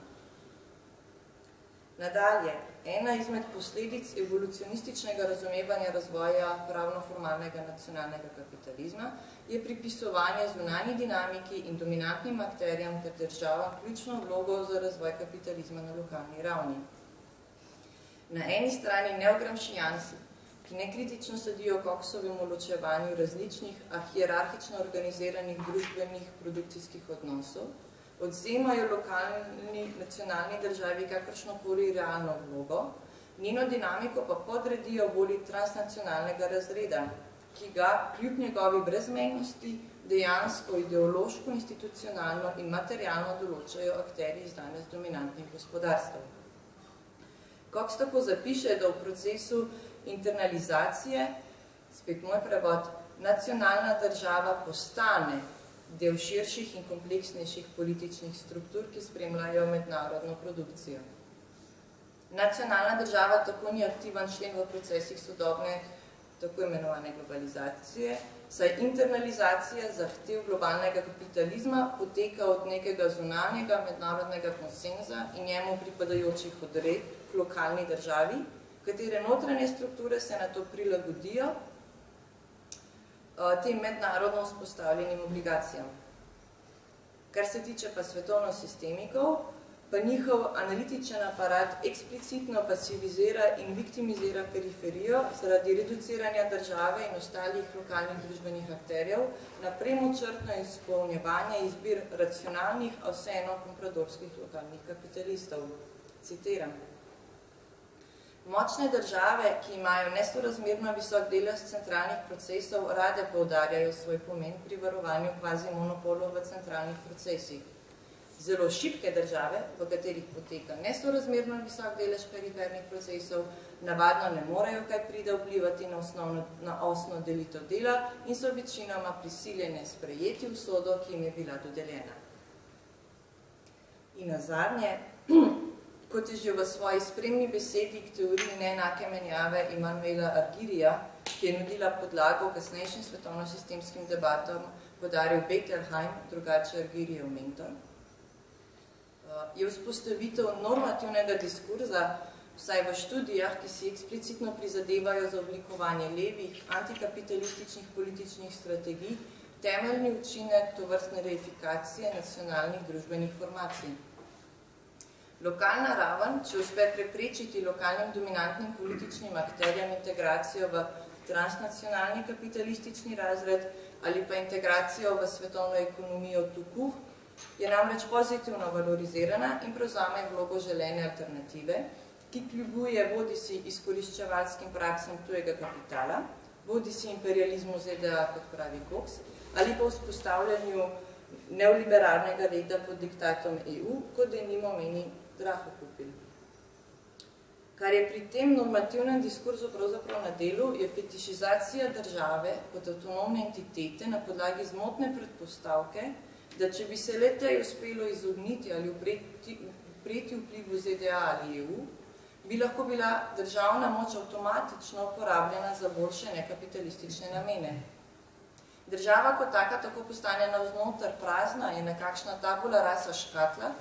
Nadalje, ena izmed posledic evolucionističnega razumevanja razvoja pravno-formalnega nacionalnega kapitalizma je pripisovanje zunanji dinamiki in dominantnim akterjem ter državam ključno vlogo za razvoj kapitalizma na lokalni ravni. Na eni strani neogramšijanci, ki nekritično sledijo Coxovemu ločevanju različnih, a hierarhično organiziranih družbenih produkcijskih odnosov, odzemajo lokalni nacionalni državi kakršnokoli realno vlogo, njeno dinamiko pa podredijo volji transnacionalnega razreda, ki ga kljub njegovi brezmejnosti dejansko, ideološko, institucionalno in materialno določajo akterji iz danes dominantnih gospodarstv. Cox tako zapiše, da v procesu internalizacije, spet moj prevod, nacionalna država postane del širših in kompleksnejših političnih struktur, ki spremljajo mednarodno produkcijo. Nacionalna država tako ni aktiven člen v procesih sodobne, tako imenovane globalizacije, saj internalizacija zahtev globalnega kapitalizma poteka od nekega zunanjega mednarodnega konsenza in njemu pripadajočih odredb k lokalni državi, katere notranje strukture se na to prilagodijo tem mednarodno vzpostavljenim obligacijam. Kar se tiče pa svetovno-sistemikov, pa njihov analitičen aparat eksplicitno pasivizira in viktimizira periferijo zaradi reduciranja države in ostalih lokalnih družbenih akterjev na premočrtno izpolnjevanje izbir racionalnih, a vseeno kompradorskih lokalnih kapitalistov. Citiram. Močne države, ki imajo nesorazmerno visok delež centralnih procesov, rade poudarjajo svoj pomen pri varovanju kvazimonopolov v centralnih procesih. Zelo šibke države, v katerih poteka nesorazmerno visok delež perifernih procesov, navadno ne morejo kaj pride vplivati na osno delitev dela in so večinoma prisiljene sprejeti usodo, ki jim je bila dodeljena. In nazadnje, kot je že v svoji spremni besedi k teoriji neenake menjave Immanuela Argirija, ki je nudila podlago kasnejšim svetovno-sistemskim debatom, podaril Bettelheim, drugače Argirijev mentor, je vzpostavitev normativnega diskurza, vsaj v študijah, ki si eksplicitno prizadevajo za oblikovanje levih, antikapitalističnih političnih strategij, temeljni učinek tovrstne reifikacije nacionalnih družbenih formacij. Lokalna raven, če uspe preprečiti lokalnim dominantnim političnim akterjem integracijo v transnacionalni kapitalistični razred ali pa integracijo v svetovno ekonomijo tukuh, je namreč pozitivno valorizirana in prevzame vlogo želene alternative, ki kljubuje bodisi izkoriščevalskim praksam tujega kapitala, bodisi imperializmu ZDA, kot pravi Cox, ali pa vzpostavljanju neoliberalnega reda pod diktatom EU, kot denimo meni Drahokupil. Kar je pri tem normativnem diskurzu pravzaprav na delu, je fetišizacija države kot avtonomne entitete na podlagi zmotne predpostavke, da če bi se le-tej uspelo izogniti ali upreti vplivu ZDA ali EU, bi lahko bila državna moč avtomatično uporabljena za boljše nekapitalistične namene. Država kot taka tako postane navznoter prazna, je nekakšna tabula rasa škatla,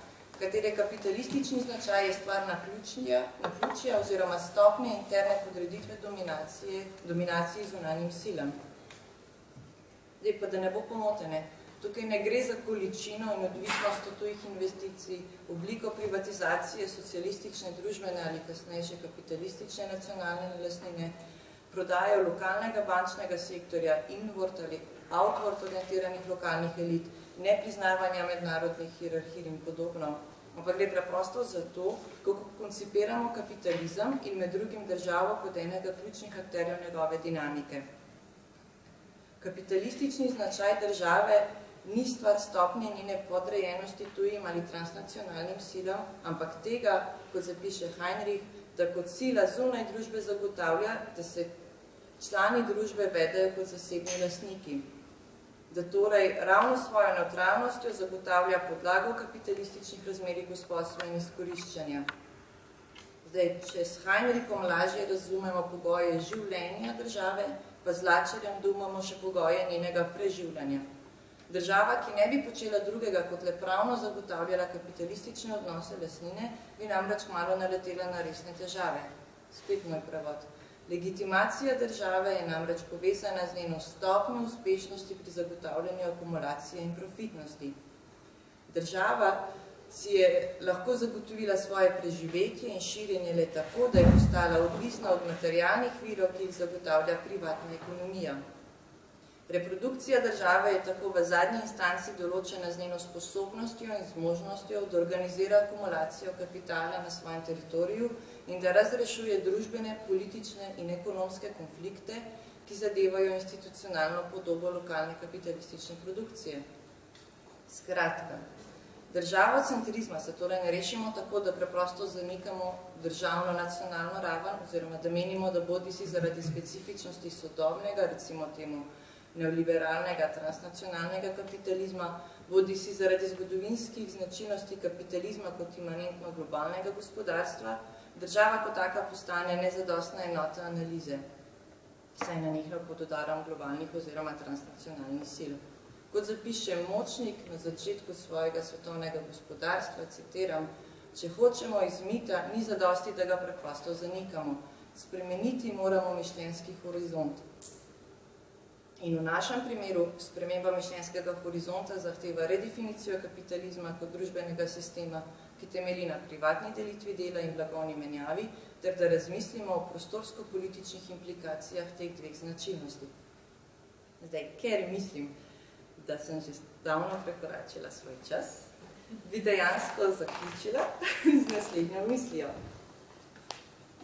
katere kapitalistični značaj je stvar naključja oziroma stopnje interne podreditve dominaciji zunanjim silam. Zdaj pa, da ne bo pomotene, tukaj ne gre za količino in odvisnost od tujih investicij, obliko privatizacije socialistične, družbene ali kasnejše kapitalistične nacionalne lastnine, prodajo lokalnega bančnega sektorja, inward ali outward orientiranih lokalnih elit, nepriznavanja mednarodnih hierarhij in podobno. Ampak gre preprosto za to, kako koncipiramo kapitalizem in med drugim državo kot enega ključnih akterjev njegove dinamike. Kapitalistični značaj države ni stvar stopnje njene podrejenosti tujim ali transnacionalnim silam, ampak tega, kot zapiše Heinrich, da kot sila zunaj družbe zagotavlja, da se člani družbe vedejo kot zasebni lastniki, da torej ravno svojo nevtralnostjo zagotavlja podlago kapitalističnih razmerij gospodstva in izkoriščanja. Zdaj, če s Heinrichom lažje razumemo pogoje življenja države, pa z Lačarjem dumamo še pogoje njenega preživljanja. Država, ki ne bi počela drugega, kot le pravno zagotavljala kapitalistične odnose lastnine, bi namreč kmalu naletela na resne težave. Spet moj prevod. Legitimacija države je namreč povezana z njeno stopnjo uspešnosti pri zagotavljanju akumulacije in profitnosti. Država si je lahko zagotovila svoje preživetje in širjenje le tako, da je postala odvisna od materialnih virov, ki jih zagotavlja privatna ekonomija. Reprodukcija države je tako v zadnji instanci določena z njeno sposobnostjo in zmožnostjo, da organizira akumulacijo kapitala na svojem teritoriju in da razrešuje družbene, politične in ekonomske konflikte, ki zadevajo institucionalno podobo lokalne kapitalistične produkcije. Skratka, državocentrizma se torej ne rešimo tako, da preprosto zanikamo državno-nacionalno raven, oziroma da menimo, da bodisi zaradi specifičnosti sodobnega, recimo temu neoliberalnega, transnacionalnega kapitalizma, bodisi zaradi zgodovinskih značilnosti kapitalizma kot imanentno globalnega gospodarstva, država kot taka postane nezadostna enota analize, saj na nekaj pododaram globalnih oziroma transnacionalnih sil. Kot zapiše Močnik na začetku svojega svetovnega gospodarstva, citiram, če hočemo iz mita, ni zadosti, da ga preprosto zanikamo. Spremeniti moramo mišljenjski horizont. In v našem primeru sprememba mišljenjskega horizonta zahteva redefinicijo kapitalizma kot družbenega sistema, ki temelji na privatni delitvi dela in blagovni menjavi, ter da razmislimo o prostorsko-političnih implikacijah teh dveh značilnosti. Zdaj, ker mislim, da sem že davno prekoračila svoj čas, bi dejansko zaključila z naslednjo mislijo.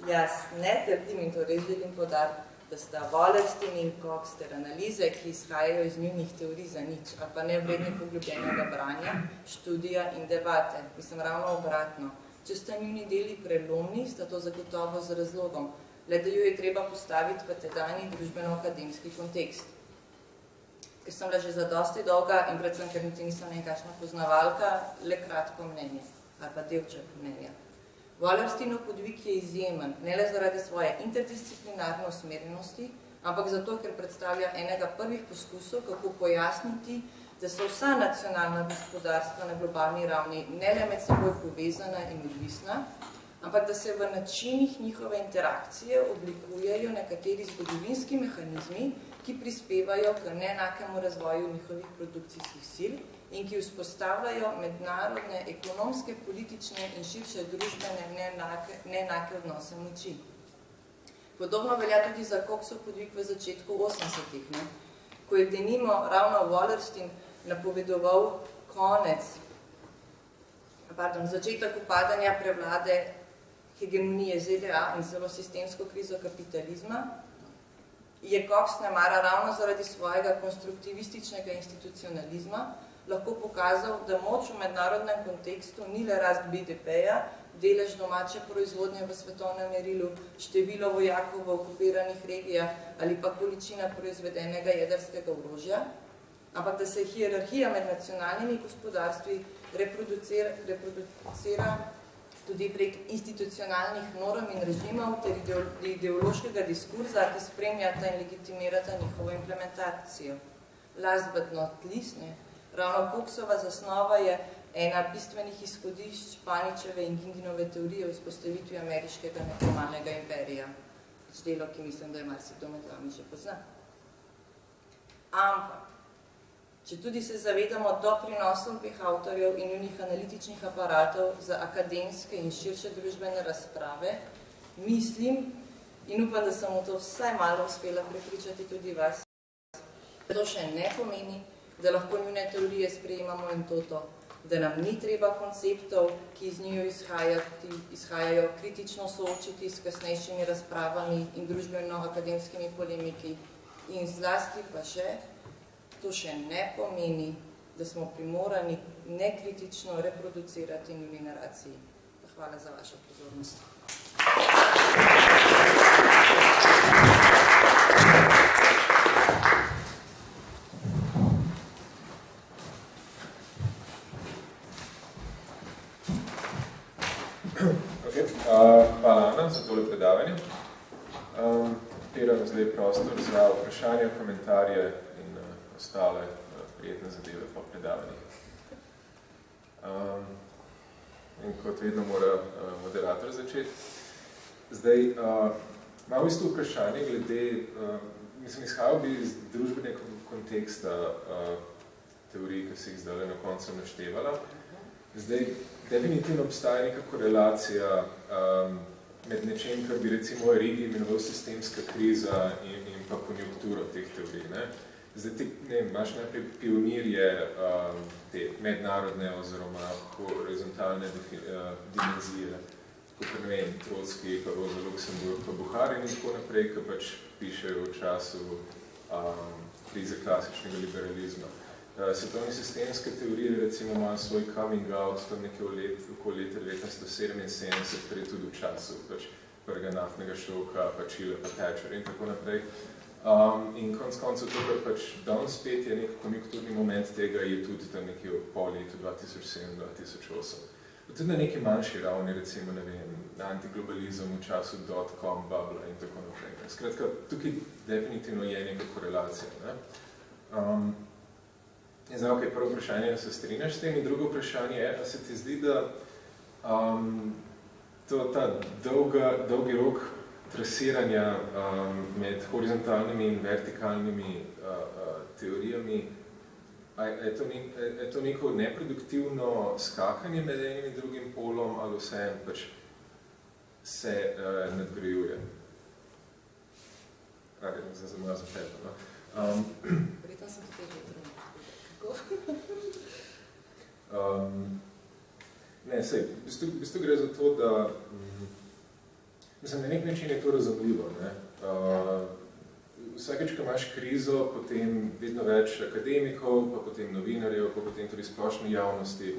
Jaz ne trdim in torej želim poudariti, da sta Wallerstein in Cox ter analize, ki izhajajo iz njunih teorij za nič, ali pa nevredne poglobljenega branja, študija in debate. Mislim, ravno obratno. Če sta njuni deli prelomni, sta to zagotovo z razlogom, le da jo je treba postaviti v tedanji družbeno-akademski kontekst. Ker sem bila že zadosti dolga in predvsem, ker niti nisem nekakšna poznavalka, le kratko mnenje, ali pa delček mnenja. Wallersteinov podvig je izjemen, ne le zaradi svoje interdisciplinarne usmerjenosti, ampak zato, ker predstavlja enega prvih poskusov, kako pojasniti, da so vsa nacionalna gospodarstva na globalni ravni ne le med seboj povezana in odvisna, ampak da se v načinih njihove interakcije oblikujejo nekateri zgodovinski mehanizmi, ki prispevajo k neenakemu razvoju njihovih produkcijskih sil in ki vzpostavljajo mednarodne, ekonomske, politične in širše družbene neenake odnose moči. Podobno velja tudi za Coxov podvig v začetku 80-ih, ko je denimo ravno Wallerstein napovedoval začetek upadanja prevlade hegemonije ZDA in zelo sistemsko krizo kapitalizma, je Cox nemara ravno zaradi svojega konstruktivističnega institucionalizma lahko pokazal, da moč v mednarodnem kontekstu ni le rast BDP-ja, delež domače proizvodnje v svetovnem merilu, število vojakov v okupiranih regijah ali pa količina proizvedenega jedrskega orožja, ampak da se hierarhija med nacionalnimi gospodarstvi reproducira tudi prek institucionalnih norm in režimov ter ideološkega diskurza, ki spremljata in legitimirata njihovo implementacijo. Last but not least, ravno Coxova zasnova je ena bistvenih izhodišč Paničeve in Kinginove teorije o vzpostavitvi ameriškega neformalnega imperija. Delo, ki mislim, da je marsikdo med vami že pozna. Ampak, če tudi se zavedamo doprinosov obeh avtorjev in njunih analitičnih aparatov za akademske in širše družbene razprave, mislim in upam, da sem v to vsaj malo uspela prepričati tudi vas, da to še ne pomeni, da lahko njune teorije sprejemamo in to, da nam ni treba konceptov, ki iz njo izhajajo, kritično soočiti s kasnejšimi razpravami in družbeno-akademskimi polemiki in zlasti pa še, to še ne pomeni, da smo primorani nekritično reproducirati njuni naraciji. Hvala za vašo pozornost. Odpiram zdaj prostor za vprašanja, komentarje in ostale prijetne zadeve po predavanjih. In kot vedno mora moderator začeti. Zdaj, imam v bistvu vprašanje glede, izhajal bi iz družbenega konteksta teorij, ki se jih zdaj na koncu naštevala. Zdaj, definitivno obstaja neka korelacija med nečem, kar bi recimo Rigi imenoval sistemska kriza in pa konjunkturo teh teorij. Ne? Zdaj, imaš najprej pionirje te mednarodne oziroma horizontalne dimenzije, kot ne vem, Trotski, pa Rosa Luxemburg, pa Buharin in tako naprej, ki pač pišejo v času krize klasičnega liberalizma. Svetovne sistemske teorije recimo imajo svoj coming out tam nekaj okoli leta 1977, prej tudi v času pač prvega naftnega šoka, pa Chile, pa Thatcher in tako naprej. In konc koncev to, kar pač danes spet je nek konjunkturni moment tega, je tudi tam nekaj po letu 2007-2008. Tudi na neki manjši ravni, recimo, ne vem, antiglobalizem v času dot-com bubla in tako naprej. Skratka, tukaj definitivno je neka korelacija. Ne? Zdaj, ok, prvo vprašanje, da se strinjaš s tem, in drugo vprašanje je, da se ti zdi, da ta dolgi rok trasiranja med horizontalnimi in vertikalnimi teorijami, je to neko neproduktivno skakanje med enim in drugim polom, ali vseeno pač se nadgrajuje? Pravi, za moja zapeta, no? Verjetno sem tudi že trenutno. Ne, sej, v bistvu gre za to, da mislim, na nek način je to razumljivo. Ne? Vsakeč, ko imaš krizo, potem vedno več akademikov, pa potem novinarjev, pa potem tudi splošne javnosti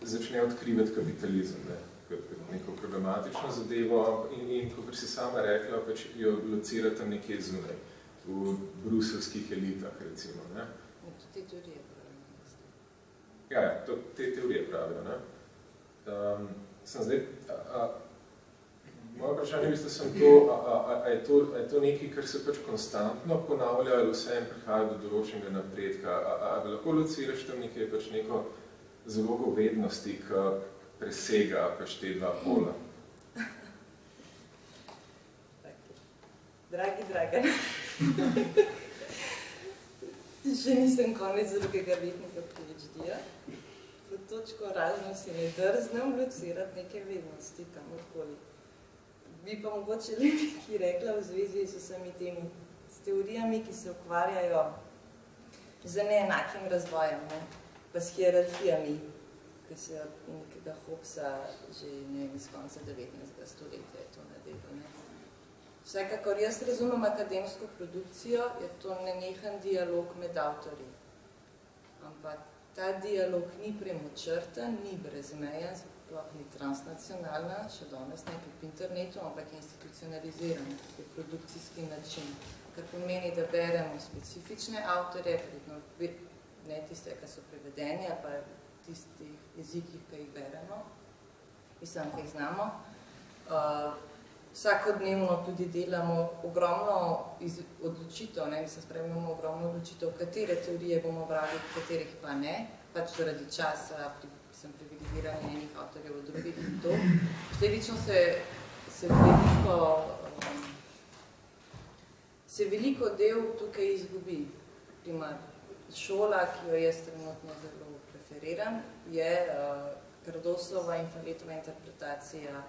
začne odkrivati kapitalizem, ne? Kot neko problematično zadevo in kot si sama rekla, pač jo locira tam nekje zunaj, v bruselskih elitah, recimo. Ne? Te teorije pravijo. Ja, te teorije pravijo. Ne? Sem zdaj, moje vprašanje v bistvu sem to, a je to nekaj, kar se pač konstantno ponavlja, ali vseeno prihaja do določenega napredka, a bi lahko lociraš tam nekaj pač neko zalogo vednosti, ki presega pač te dva pola? Dragi Dragan, še nisem konec drugega letnika PhD-ja. Po točko razno si ne drznem locirati neke vednosti kamorkoli. Bi pa mogoče le nekaj rekla v zvezi z vsemi temi teorijami, ki se ukvarjajo z neenakim razvojem, ne? Pa s hierarhijami, ki se od nekega Hobbesa že iz konca 19. stoletja je to nadelo. Ne? Vsekakor jaz razumem akademsko produkcijo, je to nenehen dialog med avtorji. Ampak ta dialog ni premočrten, ni brezmejen, sploh ni transnacionalna, še danes ne po internetu, ampak je institucionaliziran, je produkcijski način, kar pomeni, da beremo specifične avtorje, ne tiste, ki so prevedeni, pa tistih jezikih, ki jih beremo, mislim, ki jih znamo. Vsakodnevno tudi delamo ogromno odločitev, sprejmemo ogromno odločitev, katere teorije bomo brali, katerih pa ne, pač zaradi časa, privilegiranja enih avtorjev od drugih in to. Posledično se veliko del tukaj izgubi. Primer, šola, ki jo jaz trenutno zelo preferiram, je Kardosova in Faletova interpretacija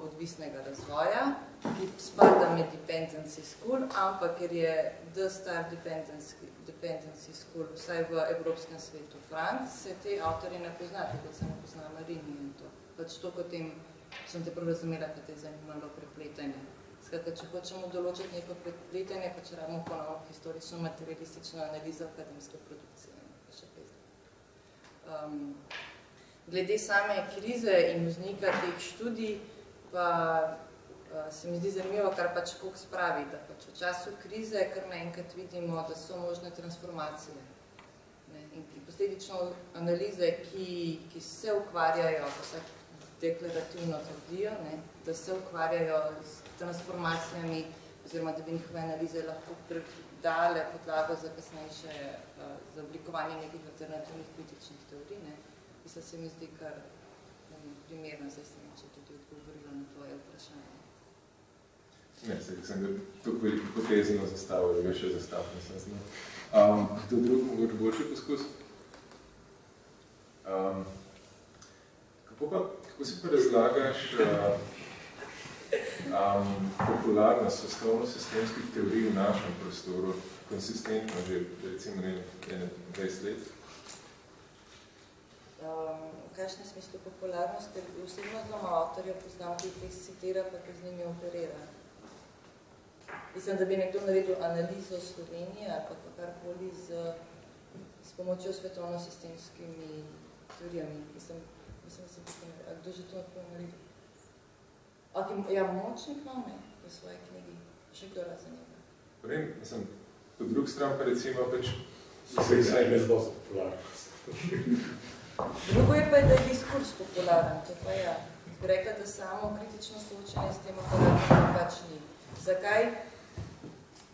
odvisnega razvoja, ki spada med dependency school, ampak ker je the star dependency school, vsaj v evropskem svetu Franc, se te avtorje ne poznate, kot se ne pozna Marini in to. Pač to, kot sem te prav razumela, kot je zanimalo prepletanje. Skratka, če hočemo določiti neko prepletanje, pač rabimo ponovno historično-materialistično analizo akademske produkcije. Še glede same krize in vznika teh študij, pa se mi zdi zanimivo, kar pač Cox pravi, da pač v času krize kar naenkrat vidimo, da so možne transformacije. In posledično analize, ki se ukvarjajo, vsak deklarativno trdijo, da se ukvarjajo s transformacijami, oziroma da bi njihove analize lahko dale podlago za kasnejše, za oblikovanje nekih alternativnih kritičnih teorij. Mislim, se mi zdi kar primerno, zdaj sem če tudi odgovorila na tvoje vprašanje. Ne, sem ga tukaj veliko hipotezino zastavil, da ga še zastavil, nisem znal. Kdo drug mogoče boljši poskus? Kako si pa razlagaš popularnost osnovno-sistemskih teorij v našem prostoru, konsistentno že, recimo, 20 let? V kakšnem smislu popularnost, ker osebno znamo avtorja poznam, ki jih citira, pa ki z njimi operira. Mislim, da bi nekdo naredil analizo Slovenije ali pa karkoli s pomočjo svetovno-sistemskimi teorijami. Mislim, a kdo že to naredil? Ja, Močnik imam v svoji knjigi, še kdo razen njega. Vem, mislim, po drug stran pa recimo pač... Vse je zelo popularnost. Drugo je pa, da je diskurs popularen, to pa ja. Bi rekla, da samo kritično soočenje s tem aparatom pač ni. Zakaj?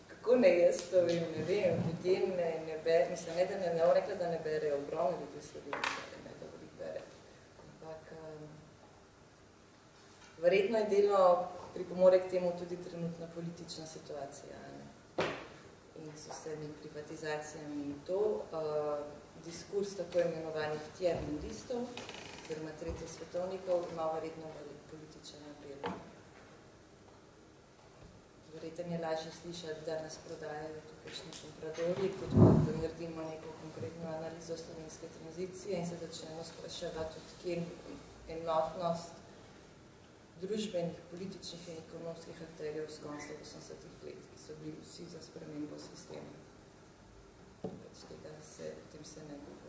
Kako ne jaz to vem, ne vem, ljudje ne bere, mislim, ne, da ne rekla, da ne berejo ogromno ljudi Slovenije, ne, da veliko bere. Ampak verjetno je delno pripomore k temu tudi trenutna politična situacija, ne? In s vsemi privatizacijami in to. Diskurs tako imenovanih tjernudistov, oziroma tretjih svetovnikov, ima verjetno političen apel. Verjetno je lažje slišati, da nas prodajajo tukajšnji kompradori, kot da naredimo neko konkretno analizo slovenske tranzicije in se začnemo spraševati tudi enotnost družbenih, političnih in ekonomskih akterjev s konca 80-ih let, ki so bili vsi za spremembo sistema. Tem se ne govori.